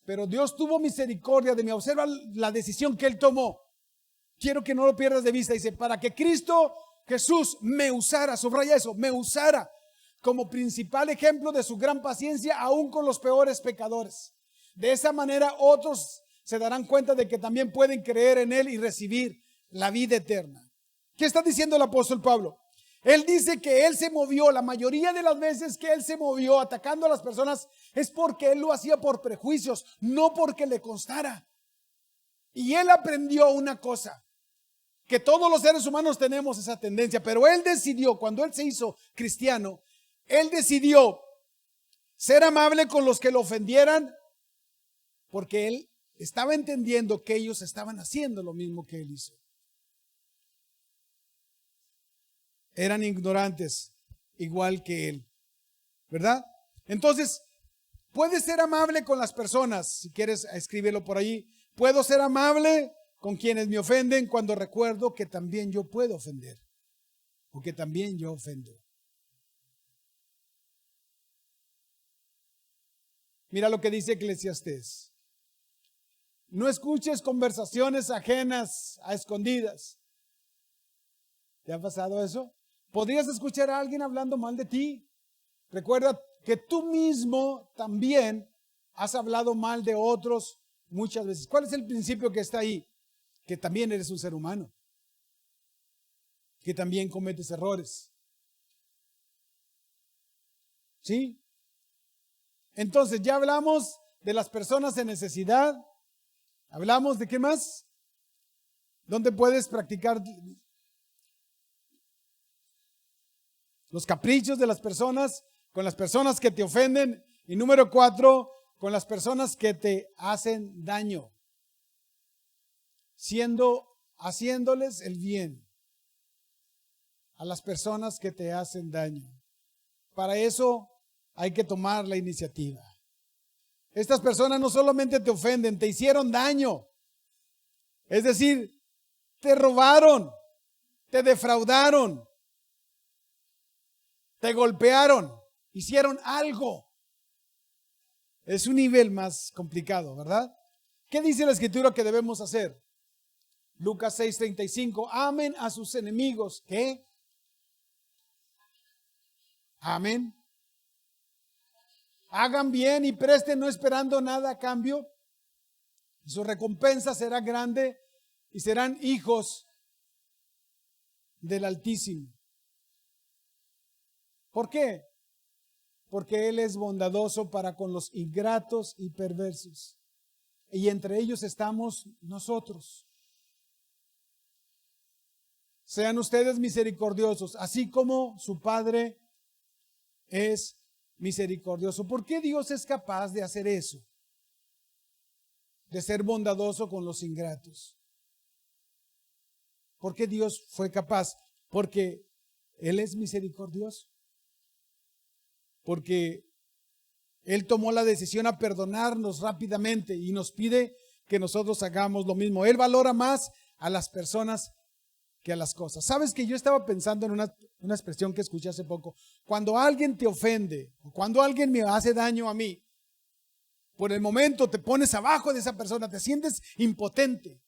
Pero Dios tuvo misericordia de mí. Observa la decisión que él tomó. Quiero que no lo pierdas de vista. Dice, para que Cristo Jesús me usara, subraya eso, me usara como principal ejemplo de su gran paciencia aún con los peores pecadores. De esa manera otros se darán cuenta de que también pueden creer en Él y recibir la vida eterna. ¿Qué está diciendo el apóstol Pablo? Él dice que Él se movió, la mayoría de las veces que Él se movió atacando a las personas es porque Él lo hacía por prejuicios, no porque le constara. Y Él aprendió una cosa, que todos los seres humanos tenemos esa tendencia, pero Él decidió, cuando Él se hizo cristiano, Él decidió ser amable con los que lo ofendieran, porque Él estaba entendiendo que ellos estaban haciendo lo mismo que Él hizo. Eran ignorantes, igual que Él, ¿verdad? Entonces, puedes ser amable con las personas, si quieres escríbelo por ahí. Puedo ser amable con quienes me ofenden cuando recuerdo que también yo puedo ofender, o que también yo ofendo. Mira lo que dice Eclesiastés. No escuches conversaciones ajenas a escondidas. ¿Te ha pasado eso? ¿Podrías escuchar a alguien hablando mal de ti? Recuerda que tú mismo también has hablado mal de otros muchas veces. ¿Cuál es el principio que está ahí? Que también eres un ser humano, que también cometes errores. ¿Sí? Entonces ya hablamos de las personas en necesidad. Hablamos de qué más. ¿Dónde puedes practicar los caprichos de las personas? Con las personas que te ofenden. Y número 4, con las personas que te hacen daño, haciéndoles el bien a las personas que te hacen daño. Para eso hay que tomar la iniciativa. Estas personas no solamente te ofenden, te hicieron daño. Es decir, te robaron, te defraudaron, te golpearon, hicieron algo. Es un nivel más complicado, ¿verdad? ¿Qué dice la Escritura que debemos hacer? Lucas 6:35, amen a sus enemigos. ¿Qué? Amén. Hagan bien y presten no esperando nada a cambio. Y su recompensa será grande y serán hijos del Altísimo. ¿Por qué? Porque Él es bondadoso para con los ingratos y perversos. Y entre ellos estamos nosotros. Sean ustedes misericordiosos, así como su Padre es misericordioso. ¿Por qué Dios es capaz de hacer eso? De ser bondadoso con los ingratos. ¿Por qué Dios fue capaz? Porque Él es misericordioso. Porque Él tomó la decisión a perdonarnos rápidamente y nos pide que nosotros hagamos lo mismo. Él valora más a las personas que a las cosas. ¿Sabes que yo estaba pensando en una expresión que escuché hace poco? Cuando alguien te ofende, o cuando alguien me hace daño a mí, por el momento te pones abajo de esa persona, te sientes impotente.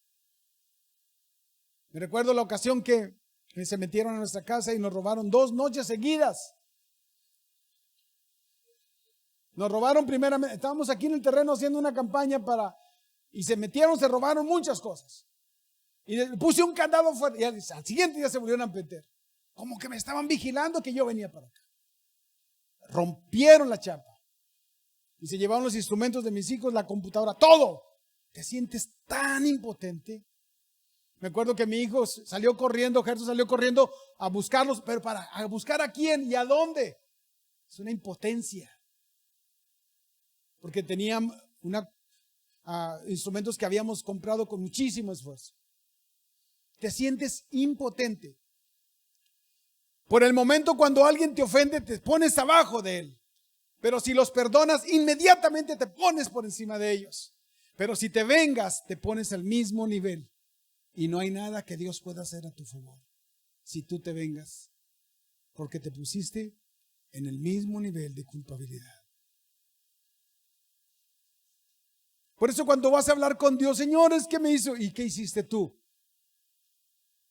Me recuerdo la ocasión que se metieron a nuestra casa y nos robaron 2 noches seguidas. Nos robaron primeramente, estábamos aquí en el terreno haciendo una campaña y se metieron, se robaron muchas cosas. Y le puse un candado fuerte y al siguiente día se volvieron a meter. Como que me estaban vigilando que yo venía para acá. Rompieron la chapa. Y se llevaron los instrumentos de mis hijos, la computadora, todo. Te sientes tan impotente. Me acuerdo que mi hijo salió corriendo, Gerson salió corriendo a buscarlos, pero ¿a buscar a quién y a dónde? Es una impotencia. Porque tenían instrumentos que habíamos comprado con muchísimo esfuerzo. Te sientes impotente. Por el momento cuando alguien te ofende, te pones abajo de él. Pero si los perdonas, inmediatamente te pones por encima de ellos. Pero si te vengas, te pones al mismo nivel. Y no hay nada que Dios pueda hacer a tu favor si tú te vengas. Porque te pusiste en el mismo nivel de culpabilidad. Por eso cuando vas a hablar con Dios, Señor, es que me hizo, ¿y qué hiciste tú?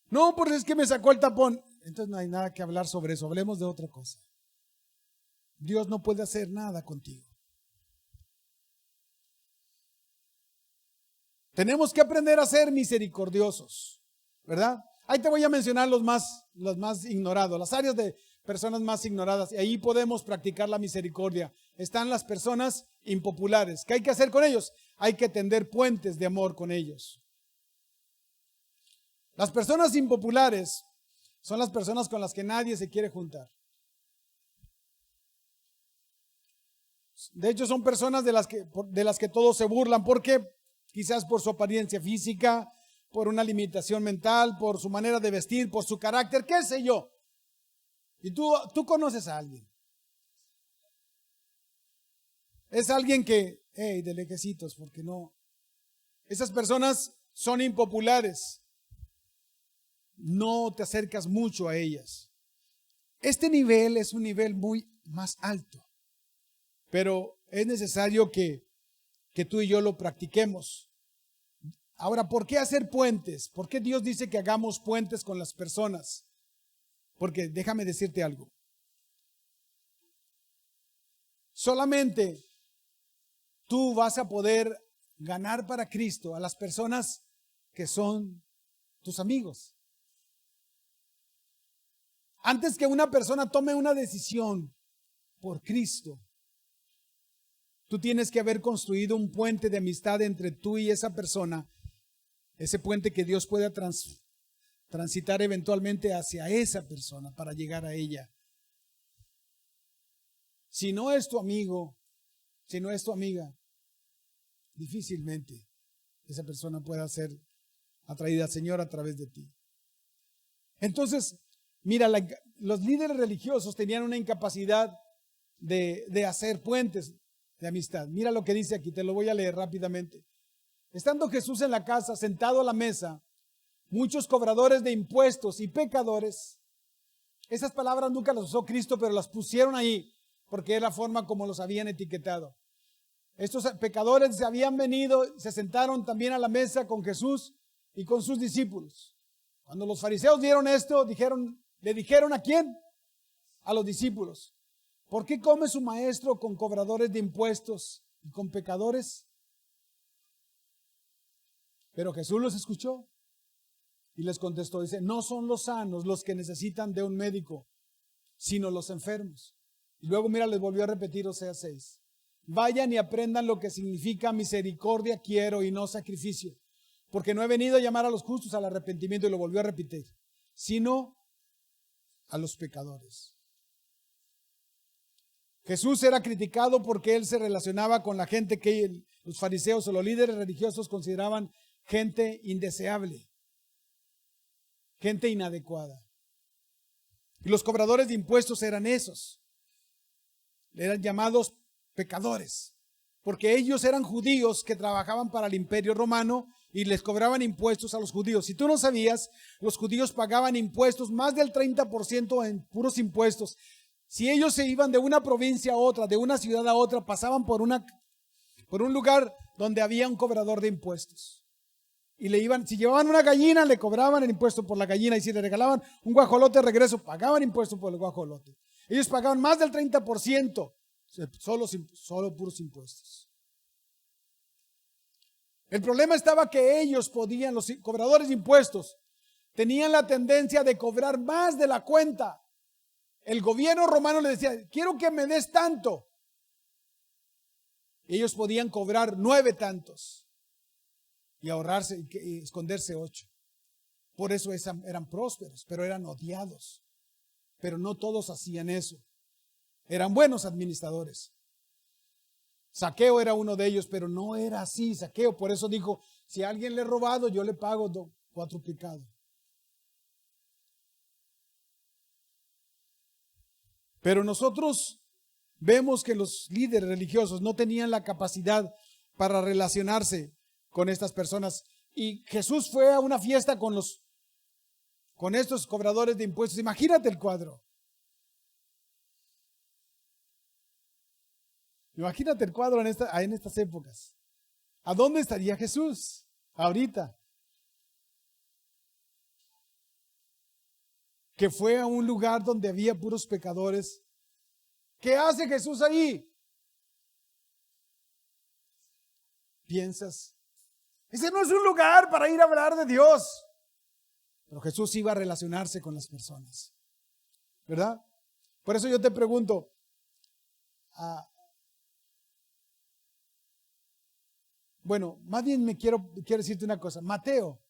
No, pues es que me sacó el tapón. Entonces no hay nada que hablar sobre eso, hablemos de otra cosa. Dios no puede hacer nada contigo. Tenemos que aprender a ser misericordiosos, ¿verdad? Ahí te voy a mencionar los más ignorados, las áreas de personas más ignoradas. Y ahí podemos practicar la misericordia. Están las personas impopulares. ¿Qué hay que hacer con ellos? Hay que tender puentes de amor con ellos. Las personas impopulares son las personas con las que nadie se quiere juntar. De hecho, son personas de las que todos se burlan. ¿Por qué? Quizás por su apariencia física, por una limitación mental, por su manera de vestir, por su carácter, qué sé yo. Y tú conoces a alguien. Es alguien que, de lejecitos, porque no. Esas personas son impopulares. No te acercas mucho a ellas. Este nivel es un nivel muy más alto, pero es necesario que tú y yo lo practiquemos. Ahora, ¿por qué hacer puentes? ¿Por qué Dios dice que hagamos puentes con las personas? Porque déjame decirte algo. Solamente tú vas a poder ganar para Cristo a las personas que son tus amigos. Antes que una persona tome una decisión por Cristo, tú tienes que haber construido un puente de amistad entre tú y esa persona, ese puente que Dios pueda transitar eventualmente hacia esa persona para llegar a ella. Si no es tu amigo, si no es tu amiga, difícilmente esa persona pueda ser atraída al Señor a través de ti. Entonces, mira, los líderes religiosos tenían una incapacidad de hacer puentes de amistad. Mira lo que dice aquí, te lo voy a leer rápidamente. Estando Jesús en la casa, sentado a la mesa, muchos cobradores de impuestos y pecadores, esas palabras nunca las usó Cristo, pero las pusieron ahí, porque es la forma como los habían etiquetado. Estos pecadores se habían venido, se sentaron también a la mesa con Jesús y con sus discípulos. Cuando los fariseos vieron esto, le dijeron ¿a quién? A los discípulos. ¿Por qué come su maestro con cobradores de impuestos y con pecadores? Pero Jesús los escuchó y les contestó, dice, no son los sanos los que necesitan de un médico, sino los enfermos. Y luego mira, les volvió a repetir Oseas 6. Vayan y aprendan lo que significa misericordia quiero y no sacrificio, porque no he venido a llamar a los justos al arrepentimiento, y lo volvió a repetir, sino a los pecadores. Jesús era criticado porque él se relacionaba con la gente que los fariseos o los líderes religiosos consideraban gente indeseable, gente inadecuada. Y los cobradores de impuestos eran esos. Eran llamados pecadores, porque ellos eran judíos que trabajaban para el Imperio Romano y les cobraban impuestos a los judíos. Si tú no sabías, los judíos pagaban impuestos, más del 30% en puros impuestos. Si ellos se iban de una provincia a otra, de una ciudad a otra, pasaban por un lugar donde había un cobrador de impuestos. Y si llevaban una gallina, le cobraban el impuesto por la gallina. Y si le regalaban un guajolote de regreso, pagaban impuesto por el guajolote. Ellos pagaban más del 30%, solo puros impuestos. El problema estaba que ellos podían, los cobradores de impuestos, tenían la tendencia de cobrar más de la cuenta. El gobierno romano les decía, quiero que me des tanto. Ellos podían cobrar 9 tantos y ahorrarse y esconderse 8. Por eso eran prósperos, pero eran odiados. Pero no todos hacían eso. Eran buenos administradores. Zaqueo era uno de ellos, pero no era así. Zaqueo, por eso dijo, si a alguien le he robado, yo le pago 4 Pero nosotros vemos que los líderes religiosos no tenían la capacidad para relacionarse con estas personas. Y Jesús fue a una fiesta con estos cobradores de impuestos. Imagínate el cuadro. Imagínate el cuadro en estas épocas. ¿A dónde estaría Jesús ahorita? Que fue a un lugar donde había puros pecadores. ¿Qué hace Jesús ahí? ¿Piensas Ese no es un lugar para ir a hablar de Dios. Pero Jesús iba a relacionarse con las personas, ¿verdad? Por eso yo te pregunto, bueno, más bien quiero decirte una cosa. Mateo,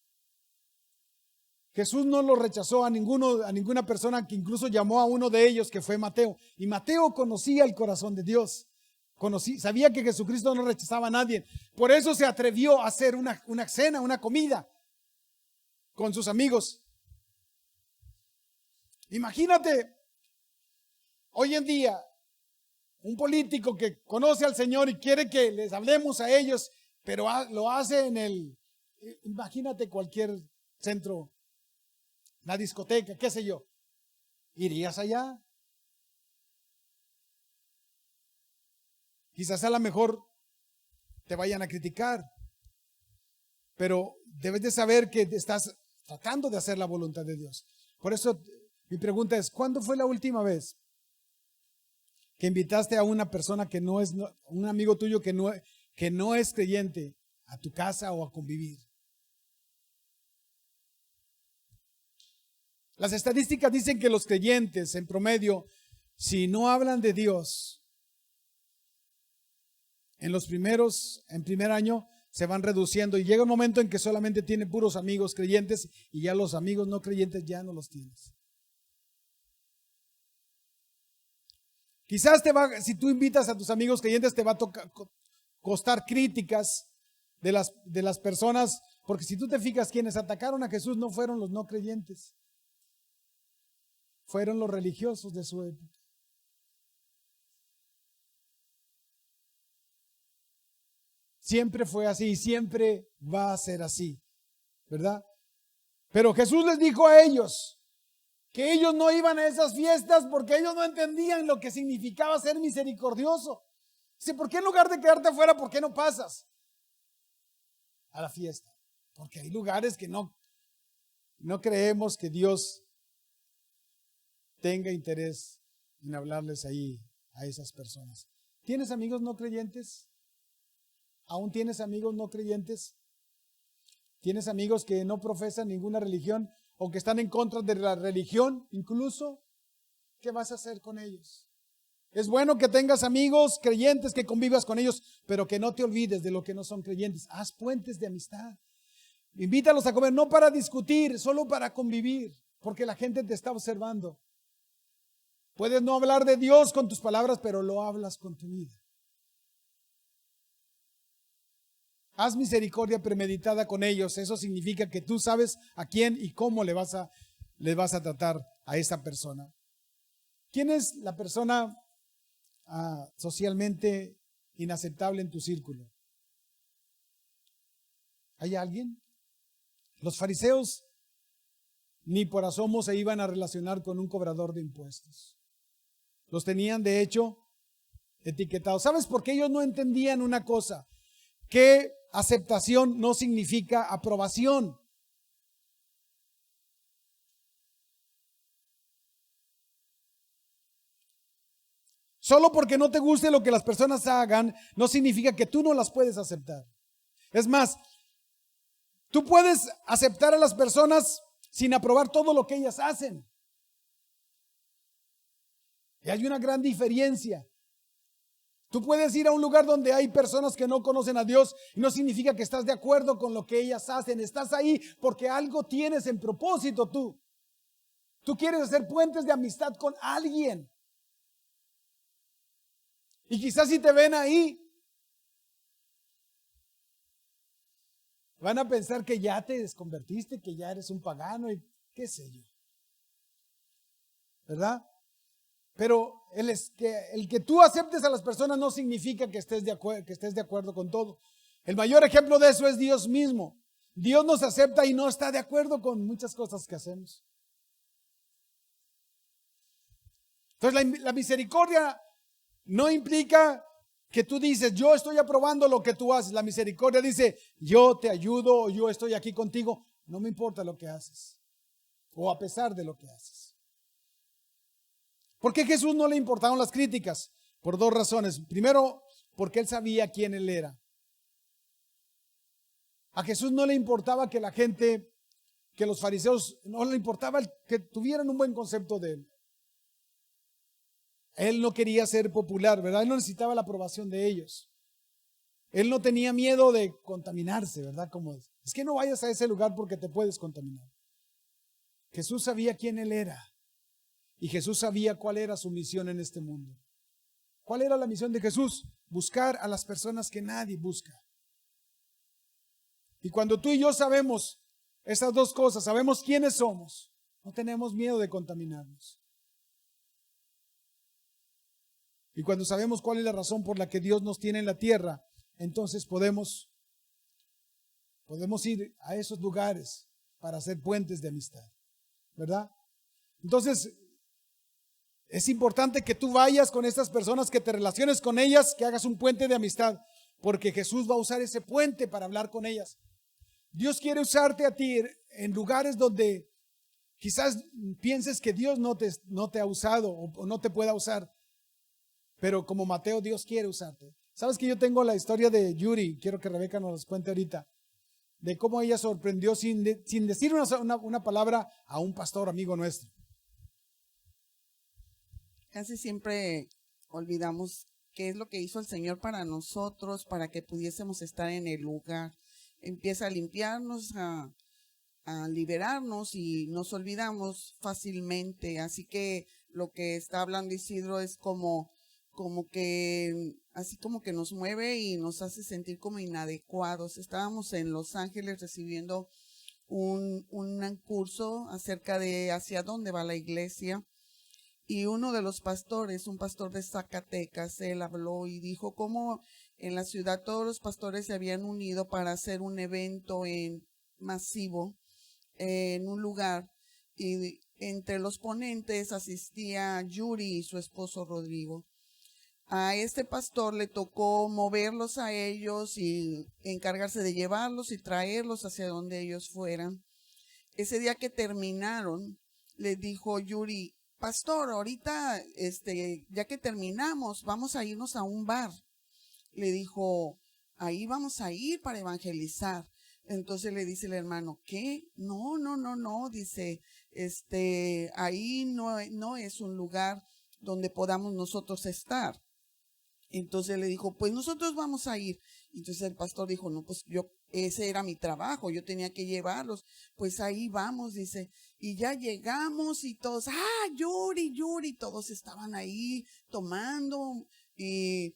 Jesús no lo rechazó a ninguna persona, que incluso llamó a uno de ellos, que fue Mateo. Y Mateo conocía el corazón de Dios. Sabía que Jesucristo no rechazaba a nadie. Por eso se atrevió a hacer una cena, una comida con sus amigos. Imagínate, hoy en día, un político que conoce al Señor y quiere que les hablemos a ellos, pero lo hace imagínate cualquier centro, una discoteca, qué sé yo. ¿Irías allá? Quizás a lo mejor te vayan a criticar, pero debes de saber que estás tratando de hacer la voluntad de Dios. Por eso mi pregunta es, ¿cuándo fue la última vez que invitaste a una persona que no es, un amigo tuyo que no es creyente, a tu casa o a convivir? Las estadísticas dicen que los creyentes, en promedio, si no hablan de Dios, en primer año se van reduciendo y llega un momento en que solamente tienen puros amigos creyentes y ya los amigos no creyentes ya no los tienes. Quizás si tú invitas a tus amigos creyentes, te va a costar críticas de las personas, porque si tú te fijas, quienes atacaron a Jesús no fueron los no creyentes, fueron los religiosos de su época. Siempre fue así y siempre va a ser así, ¿verdad? Pero Jesús les dijo a ellos que ellos no iban a esas fiestas porque ellos no entendían lo que significaba ser misericordioso. Dice, ¿por qué en lugar de quedarte afuera, por qué no pasas a la fiesta? Porque hay lugares que no creemos que Dios tenga interés en hablarles ahí a esas personas. ¿Tienes amigos no creyentes? ¿Aún tienes amigos no creyentes? ¿Tienes amigos que no profesan ninguna religión o que están en contra de la religión incluso? ¿Qué vas a hacer con ellos? Es bueno que tengas amigos creyentes, que convivas con ellos, pero que no te olvides de lo que no son creyentes. Haz puentes de amistad. Invítalos a comer, no para discutir, solo para convivir, porque la gente te está observando. Puedes no hablar de Dios con tus palabras, pero lo hablas con tu vida. Haz misericordia premeditada con ellos. Eso significa que tú sabes a quién y cómo le vas a tratar a esa persona. ¿Quién es la persona socialmente inaceptable en tu círculo? ¿Hay alguien? Los fariseos ni por asomo se iban a relacionar con un cobrador de impuestos. Los tenían de hecho etiquetados. ¿Sabes por qué ellos no entendían una cosa? Que aceptación no significa aprobación. Solo porque no te guste lo que las personas hagan, no significa que tú no las puedes aceptar. Es más, tú puedes aceptar a las personas sin aprobar todo lo que ellas hacen. Y hay una gran diferencia. Tú puedes ir a un lugar donde hay personas que no conocen a Dios y no significa que estás de acuerdo con lo que ellas hacen. Estás ahí porque algo tienes en propósito tú. Tú quieres hacer puentes de amistad con alguien. Y quizás si te ven ahí, van a pensar que ya te desconvertiste, que ya eres un pagano y qué sé yo. ¿Verdad? Pero el que tú aceptes a las personas no significa que estés de acuerdo con todo. El mayor ejemplo de eso es Dios mismo. Dios nos acepta y no está de acuerdo con muchas cosas que hacemos. Entonces la misericordia no implica que tú dices, yo estoy aprobando lo que tú haces. La misericordia dice, yo te ayudo o yo estoy aquí contigo. No me importa lo que haces o a pesar de lo que haces. ¿Por qué a Jesús no le importaron las críticas? Por dos razones. Primero, porque él sabía quién él era. A Jesús no le importaba que la gente, que los fariseos, no le importaba que tuvieran un buen concepto de él. Él no quería ser popular, ¿verdad? Él no necesitaba la aprobación de ellos. Él no tenía miedo de contaminarse, ¿verdad? Como es que no vayas a ese lugar porque te puedes contaminar. Jesús sabía quién él era. Y Jesús sabía cuál era su misión en este mundo. ¿Cuál era la misión de Jesús? Buscar a las personas que nadie busca. Y cuando tú y yo sabemos esas dos cosas, sabemos quiénes somos, no tenemos miedo de contaminarnos. Y cuando sabemos cuál es la razón por la que Dios nos tiene en la tierra, entonces podemos ir a esos lugares para hacer puentes de amistad, ¿verdad? Entonces, es importante que tú vayas con estas personas, que te relaciones con ellas, que hagas un puente de amistad, porque Jesús va a usar ese puente para hablar con ellas. Dios quiere usarte a ti en lugares donde quizás pienses que Dios no te ha usado o no te pueda usar, pero como Mateo, Dios quiere usarte. ¿Sabes que yo tengo la historia de Yuri? Quiero que Rebeca nos cuente ahorita, de cómo ella sorprendió sin decir una palabra a un pastor amigo nuestro. Casi siempre olvidamos qué es lo que hizo el Señor para nosotros, para que pudiésemos estar en el lugar. Empieza a limpiarnos, a liberarnos y nos olvidamos fácilmente. Así que lo que está hablando Isidro es como que nos mueve y nos hace sentir como inadecuados. Estábamos en Los Ángeles recibiendo un curso acerca de hacia dónde va la iglesia. Y uno de los pastores, un pastor de Zacatecas, él habló y dijo cómo en la ciudad todos los pastores se habían unido para hacer un evento masivo en un lugar. Y entre los ponentes asistía Yuri y su esposo Rodrigo. A este pastor le tocó moverlos a ellos y encargarse de llevarlos y traerlos hacia donde ellos fueran. Ese día que terminaron, le dijo Yuri: pastor, ahorita, ya que terminamos, vamos a irnos a un bar. Le dijo: ahí vamos a ir para evangelizar. Entonces le dice el hermano: ¿qué? No, dice, ahí no es un lugar donde podamos nosotros estar. Entonces le dijo: pues nosotros vamos a ir. Entonces el pastor dijo: no, pues ese era mi trabajo, yo tenía que llevarlos. Pues ahí vamos, dice. Y ya llegamos y todos, Yuri, todos estaban ahí tomando y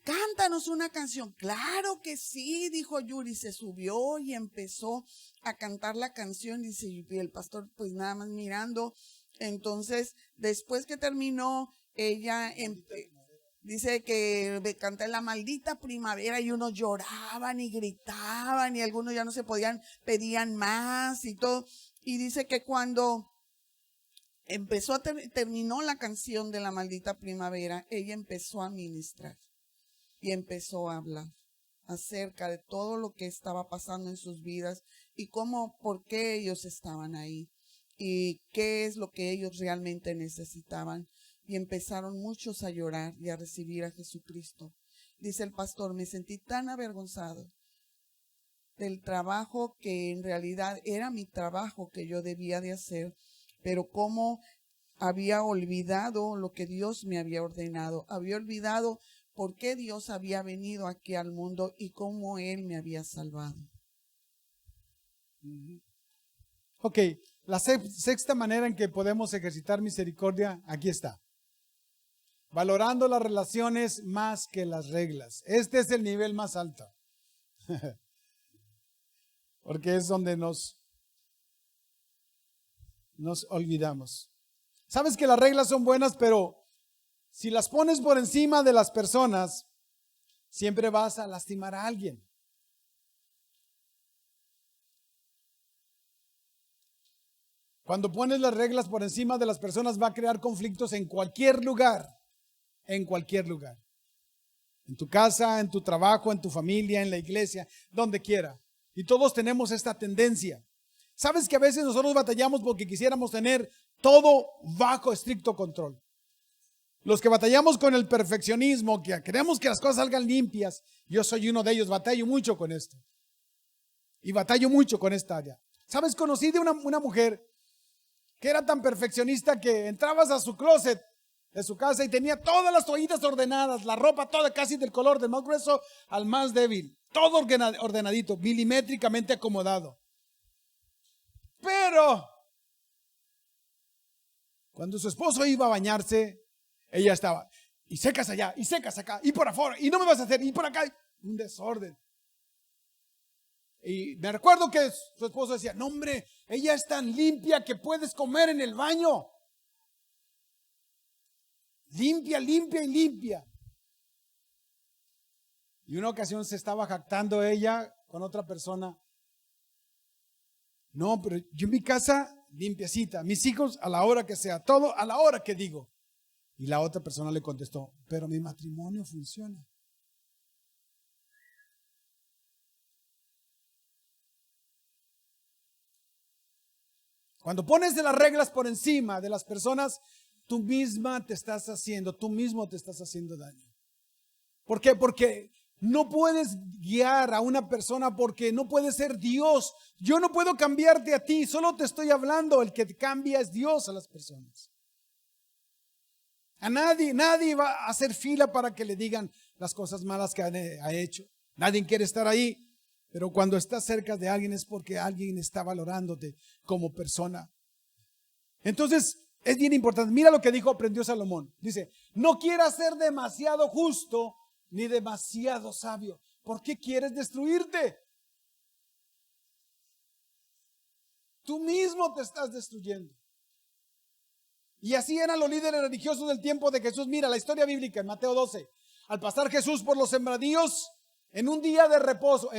cántanos una canción. Claro que sí, dijo Yuri. Se subió y empezó a cantar la canción, dice, y el pastor pues nada más mirando. Entonces, después que terminó, ella dice que canté La Maldita Primavera y unos lloraban y gritaban y algunos ya no se podían, pedían más y todo. Y dice que cuando terminó la canción de La Maldita Primavera, ella empezó a ministrar y empezó a hablar acerca de todo lo que estaba pasando en sus vidas y por qué ellos estaban ahí y qué es lo que ellos realmente necesitaban. Y empezaron muchos a llorar y a recibir a Jesucristo. Dice el pastor: me sentí tan avergonzado del trabajo que en realidad era mi trabajo que yo debía de hacer, pero cómo había olvidado lo que Dios me había ordenado. Había olvidado por qué Dios había venido aquí al mundo y cómo Él me había salvado. Ok, la sexta manera en que podemos ejercitar misericordia, aquí está. Valorando las relaciones más que las reglas. Este es el nivel más alto. Porque es donde nos olvidamos. Sabes que las reglas son buenas, pero si las pones por encima de las personas, siempre vas a lastimar a alguien. Cuando pones las reglas por encima de las personas, va a crear conflictos en cualquier lugar. En cualquier lugar. En tu casa, en tu trabajo, en tu familia, en la iglesia, donde quiera. Y todos tenemos esta tendencia. ¿Sabes que a veces nosotros batallamos porque quisiéramos tener todo bajo estricto control? Los que batallamos con el perfeccionismo, que queremos que las cosas salgan limpias, yo soy uno de ellos, batallo mucho con esto. y batallo mucho con esta área. ¿Sabes? Conocí de una mujer que era tan perfeccionista que entrabas a su closet de su casa y tenía todas las toallitas ordenadas, la ropa toda casi del color del más grueso al más débil, todo ordenadito, milimétricamente acomodado. Pero cuando su esposo iba a bañarse, ella estaba, y secas allá, y secas acá, y por afuera, y no me vas a hacer, y por acá, un desorden. Y me recuerdo que su esposo decía, no hombre, ella es tan limpia que puedes comer en el baño. Limpia, limpia y limpia. Y una ocasión se estaba jactando ella con otra persona. No, pero yo en mi casa limpiecita, mis hijos a la hora que sea, todo a la hora que digo. Y la otra persona le contestó, pero mi matrimonio funciona. Cuando pones de las reglas por encima de las personas, tú mismo te estás haciendo daño. ¿Por qué? Porque no puedes guiar a una persona porque no puedes ser Dios. Yo no puedo cambiarte a ti, solo te estoy hablando. El que te cambia es Dios a las personas. A nadie va a hacer fila para que le digan las cosas malas que ha hecho. Nadie quiere estar ahí. Pero cuando estás cerca de alguien es porque alguien está valorándote como persona. Entonces, es bien importante. Mira lo que aprendió Salomón. Dice, no quieras ser demasiado justo ni demasiado sabio. ¿Por qué quieres destruirte? Tú mismo te estás destruyendo. Y así eran los líderes religiosos del tiempo de Jesús. Mira la historia bíblica en Mateo 12. Al pasar Jesús por los sembradíos, en un día de reposo,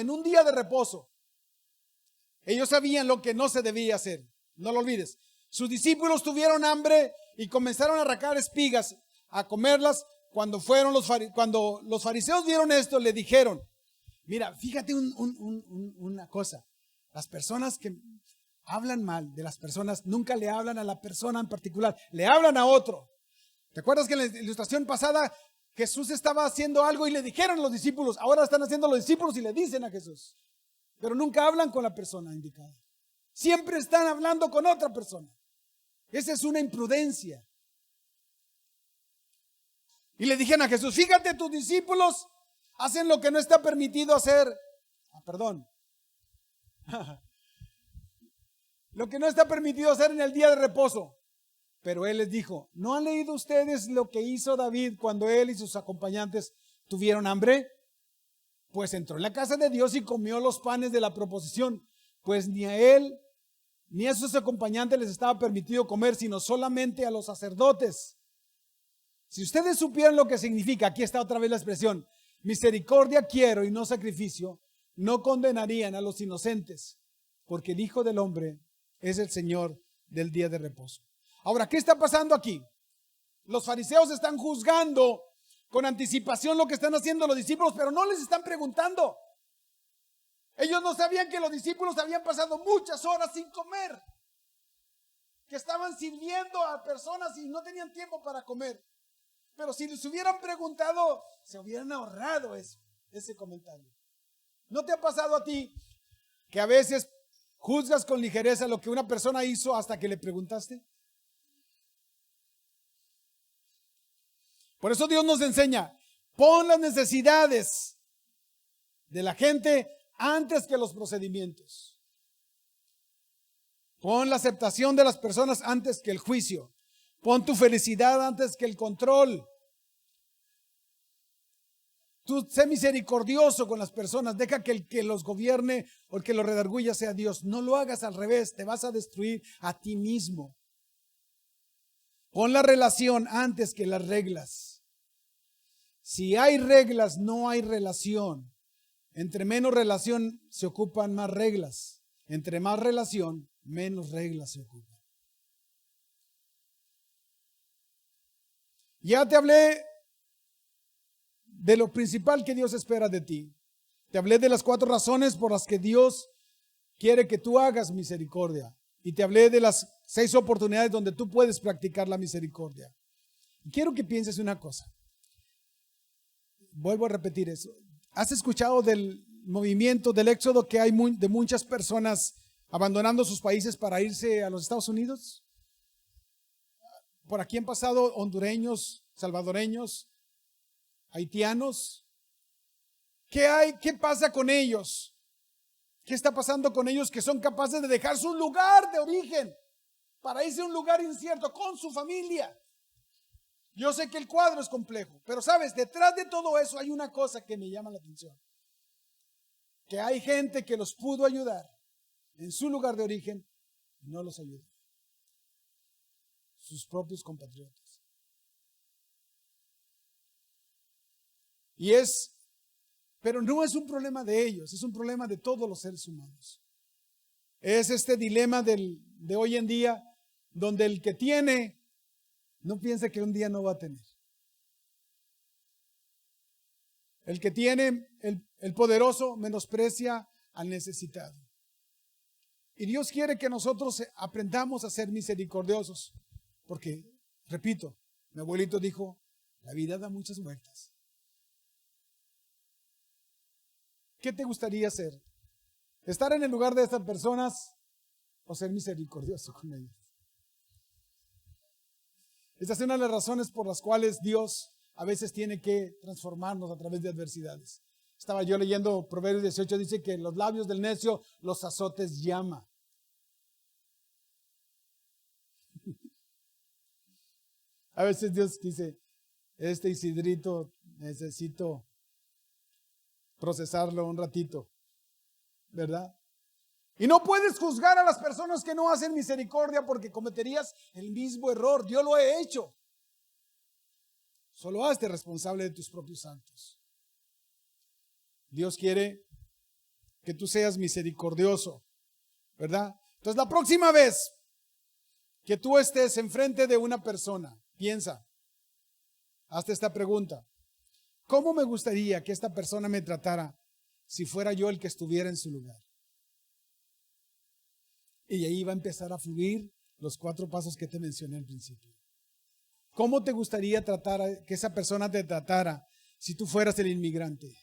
ellos sabían lo que no se debía hacer. No lo olvides. Sus discípulos tuvieron hambre y comenzaron a arrancar espigas, a comerlas. Cuando los fariseos vieron esto, le dijeron, mira, fíjate una cosa. Las personas que hablan mal de las personas nunca le hablan a la persona en particular, le hablan a otro. ¿Te acuerdas que en la ilustración pasada Jesús estaba haciendo algo y le dijeron a los discípulos? Ahora están haciendo los discípulos y le dicen a Jesús. Pero nunca hablan con la persona indicada. Siempre están hablando con otra persona. Esa es una imprudencia. Y le dijeron a Jesús, fíjate, tus discípulos hacen lo que no está permitido hacer. Lo que no está permitido hacer en el día de reposo. Pero él les dijo, ¿no han leído ustedes lo que hizo David cuando él y sus acompañantes tuvieron hambre? Pues entró en la casa de Dios y comió los panes de la proposición, pues ni a él ni a sus acompañantes les estaba permitido comer, sino solamente a los sacerdotes. Si ustedes supieran lo que significa, aquí está otra vez la expresión, misericordia quiero y no sacrificio, no condenarían a los inocentes, porque el Hijo del Hombre es el Señor del día de reposo. Ahora, ¿qué está pasando aquí? Los fariseos están juzgando con anticipación lo que están haciendo los discípulos, pero no les están preguntando. Ellos no sabían que los discípulos habían pasado muchas horas sin comer, que estaban sirviendo a personas y no tenían tiempo para comer. Pero si les hubieran preguntado, se hubieran ahorrado ese comentario. ¿No te ha pasado a ti que a veces juzgas con ligereza lo que una persona hizo hasta que le preguntaste? Por eso Dios nos enseña, pon las necesidades de la gente antes que los procedimientos. Pon la aceptación de las personas antes que el juicio. Pon tu felicidad antes que el control. Tú sé misericordioso con las personas. Deja que el que los gobierne o el que los redarguya sea Dios. No lo hagas al revés. Te vas a destruir a ti mismo. Pon la relación antes que las reglas. Si hay reglas, no hay relación. Entre menos relación se ocupan más reglas. Entre más relación, menos reglas se ocupan. Ya te hablé de lo principal que Dios espera de ti. Te hablé de las 4 razones por las que Dios quiere que tú hagas misericordia. Y te hablé de las 6 oportunidades donde tú puedes practicar la misericordia. Y quiero que pienses una cosa. Vuelvo a repetir eso. ¿Has escuchado de movimiento del éxodo que hay de muchas personas abandonando sus países para irse a los Estados Unidos? Por aquí han pasado hondureños, salvadoreños, haitianos. ¿Qué hay? ¿Qué pasa con ellos? ¿Qué está pasando con ellos que son capaces de dejar su lugar de origen para irse a un lugar incierto con su familia? Yo sé que el cuadro es complejo, pero sabes, detrás de todo eso hay una cosa que me llama la atención. Que hay gente que los pudo ayudar en su lugar de origen y no los ayudó. Sus propios compatriotas. Pero no es un problema de ellos, es un problema de todos los seres humanos. Es este dilema de hoy en día, donde el que tiene, no piensa que un día no va a tener. El que tiene, el poderoso, menosprecia al necesitado. Y Dios quiere que nosotros aprendamos a ser misericordiosos. Porque, repito, mi abuelito dijo, la vida da muchas vueltas. ¿Qué te gustaría hacer? ¿Estar en el lugar de estas personas o ser misericordioso con ellas? Esta es una de las razones por las cuales Dios a veces tiene que transformarnos a través de adversidades. Estaba yo leyendo Proverbios 18, dice que los labios del necio los azotes llama. A veces Dios dice, Isidrito necesito procesarlo un ratito, ¿verdad? Y no puedes juzgar a las personas que no hacen misericordia porque cometerías el mismo error. Yo lo he hecho. Solo hazte responsable de tus propios actos. Dios quiere que tú seas misericordioso, ¿verdad? Entonces la próxima vez que tú estés enfrente de una persona, piensa, hazte esta pregunta. ¿Cómo me gustaría que esta persona me tratara si fuera yo el que estuviera en su lugar? Y ahí va a empezar a fluir los 4 pasos que te mencioné al principio. ¿Cómo te gustaría que esa persona te tratara si tú fueras el inmigrante?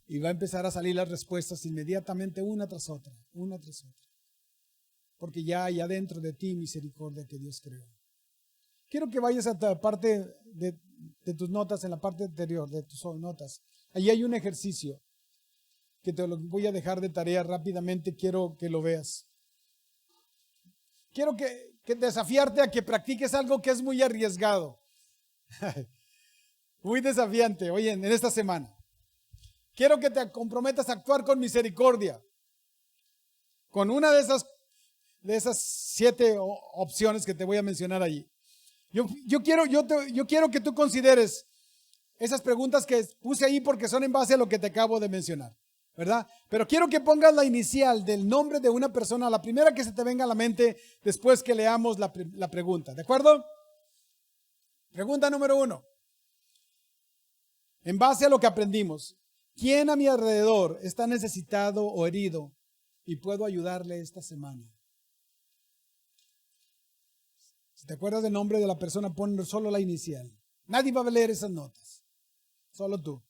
Y va a empezar a salir las respuestas inmediatamente una tras otra, una tras otra. Porque ya hay adentro de ti misericordia que Dios creó. Quiero que vayas a la parte de tus notas, en la parte anterior de tus notas. Allí hay un ejercicio que te lo voy a dejar de tarea rápidamente, quiero que lo veas. Quiero que desafiarte a que practiques algo que es muy arriesgado. Muy desafiante, oye, en esta semana. Quiero que te comprometas a actuar con misericordia. Con una de esas 7 opciones que te voy a mencionar allí. Yo quiero que tú consideres esas preguntas que puse ahí porque son en base a lo que te acabo de mencionar, ¿verdad? Pero quiero que pongas la inicial del nombre de una persona, la primera que se te venga a la mente después que leamos la pregunta, ¿de acuerdo? Pregunta número 1. En base a lo que aprendimos, ¿quién a mi alrededor está necesitado o herido y puedo ayudarle esta semana? Si te acuerdas del nombre de la persona, pon solo la inicial. Nadie va a leer esas notas. Solo tú.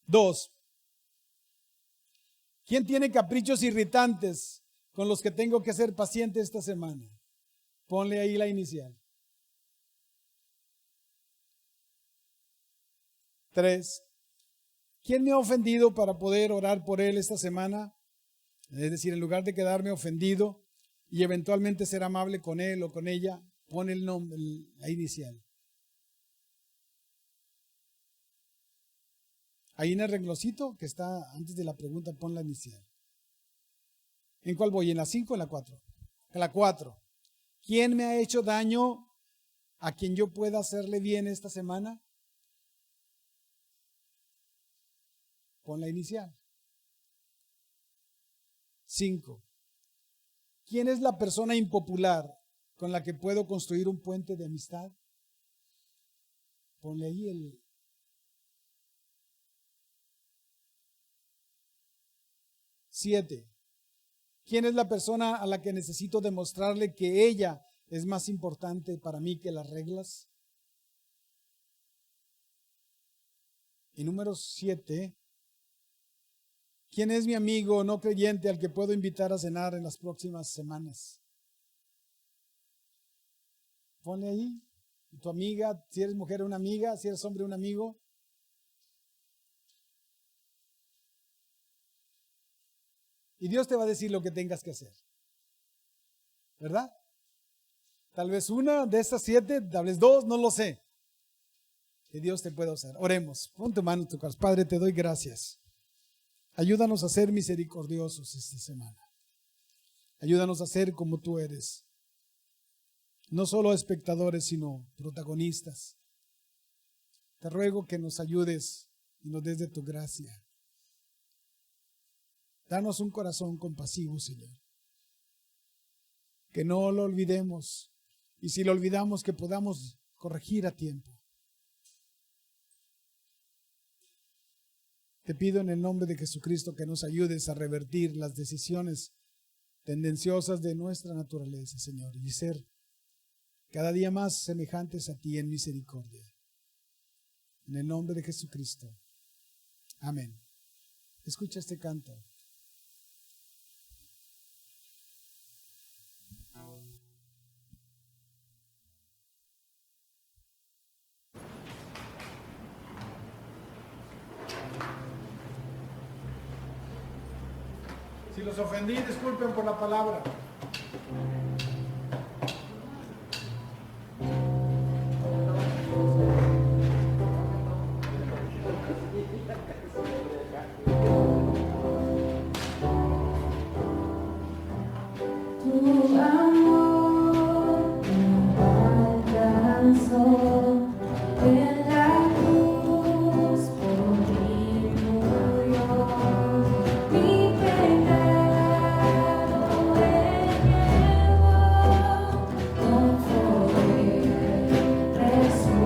2. ¿Quién tiene caprichos irritantes con los que tengo que ser paciente esta semana? Ponle ahí la inicial. 3. ¿Quién me ha ofendido para poder orar por él esta semana? Es decir, en lugar de quedarme ofendido y eventualmente ser amable con él o con ella, pon el nombre, la inicial. Ahí en el renglocito que está antes de la pregunta, pon la inicial. ¿En cuál voy? ¿En la 5 o en la 4? En la 4. ¿Quién me ha hecho daño a quien yo pueda hacerle bien esta semana? Pon la inicial. 5. ¿Quién es la persona impopular con la que puedo construir un puente de amistad? Ponle ahí el... 7. ¿Quién es la persona a la que necesito demostrarle que ella es más importante para mí que las reglas? Y número 7, ¿quién es mi amigo no creyente al que puedo invitar a cenar en las próximas semanas? Ponle ahí, tu amiga, si eres mujer una amiga, si eres hombre un amigo. Y Dios te va a decir lo que tengas que hacer, ¿verdad? Tal vez una de estas 7, tal vez 2, no lo sé. Que Dios te pueda usar. Oremos. Pon tu mano en tu corazón. Padre, te doy gracias. Ayúdanos a ser misericordiosos esta semana. Ayúdanos a ser como tú eres. No solo espectadores, sino protagonistas. Te ruego que nos ayudes y nos des de tu gracia. Danos un corazón compasivo, Señor. Que no lo olvidemos. Y si lo olvidamos, que podamos corregir a tiempo. Te pido en el nombre de Jesucristo que nos ayudes a revertir las decisiones tendenciosas de nuestra naturaleza, Señor, y ser cada día más semejantes a ti en misericordia. En el nombre de Jesucristo. Amén. Escucha este canto. Si los ofendí, disculpen por la palabra. Tu amor me alcanzó en la cruz, por mí murió. Mi pecado Él llevó, con poder resucitó.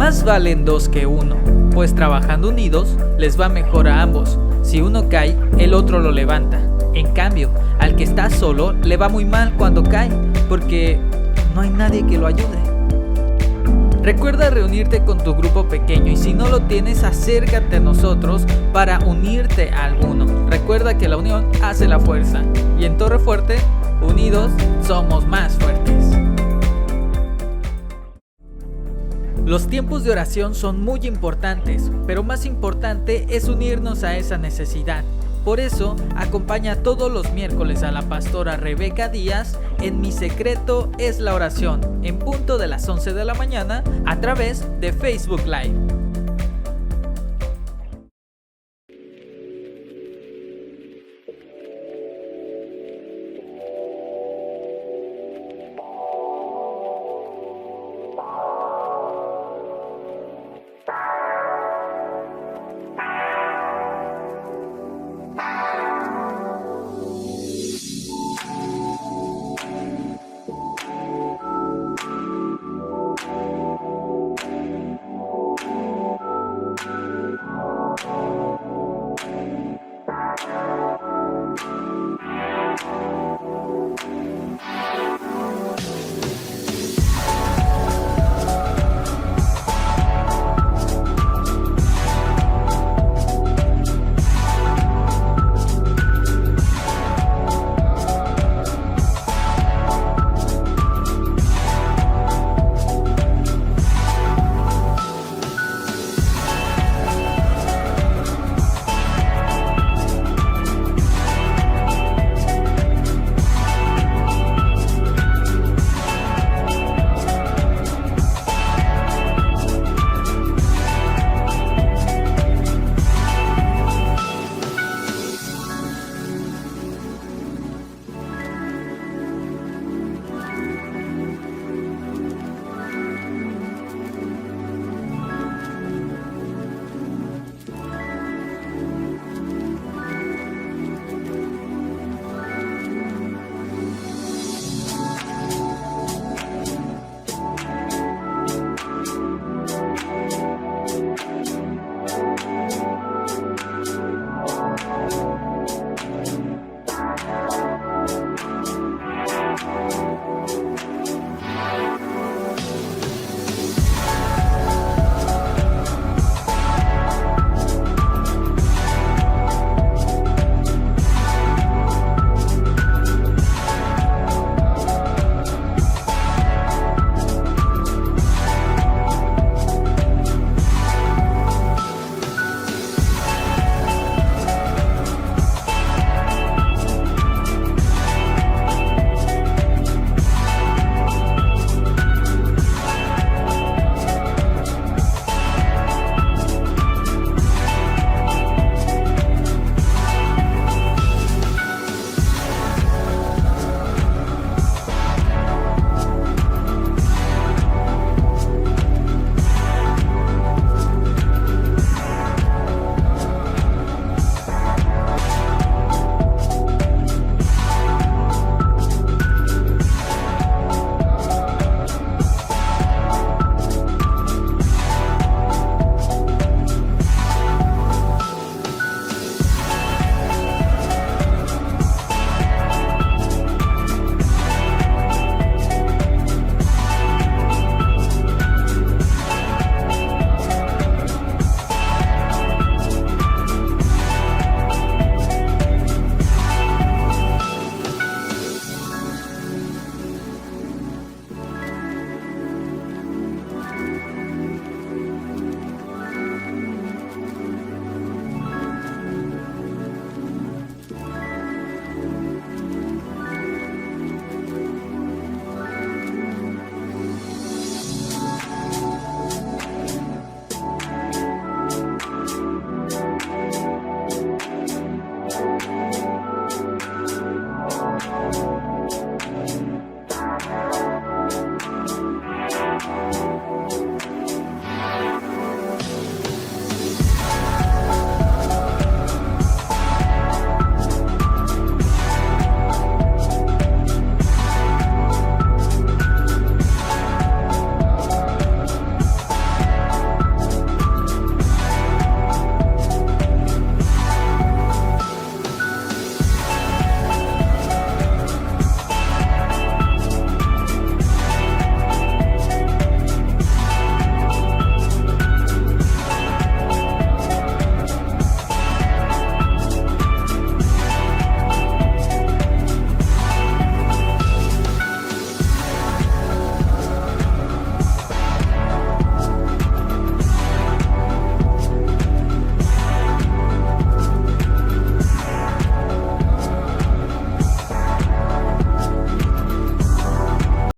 Más valen dos que uno, pues trabajando unidos les va mejor a ambos. Si uno cae, el otro lo levanta. En cambio, al que está solo le va muy mal cuando cae, porque no hay nadie que lo ayude. Recuerda reunirte con tu grupo pequeño y si no lo tienes, acércate a nosotros para unirte a alguno. Recuerda que la unión hace la fuerza y en Torre Fuerte, unidos somos más fuertes. Los tiempos de oración son muy importantes, pero más importante es unirnos a esa necesidad. Por eso, acompaña todos los miércoles a la pastora Rebeca Díaz en Mi Secreto es la Oración, en punto de las 11 de la mañana, a través de Facebook Live.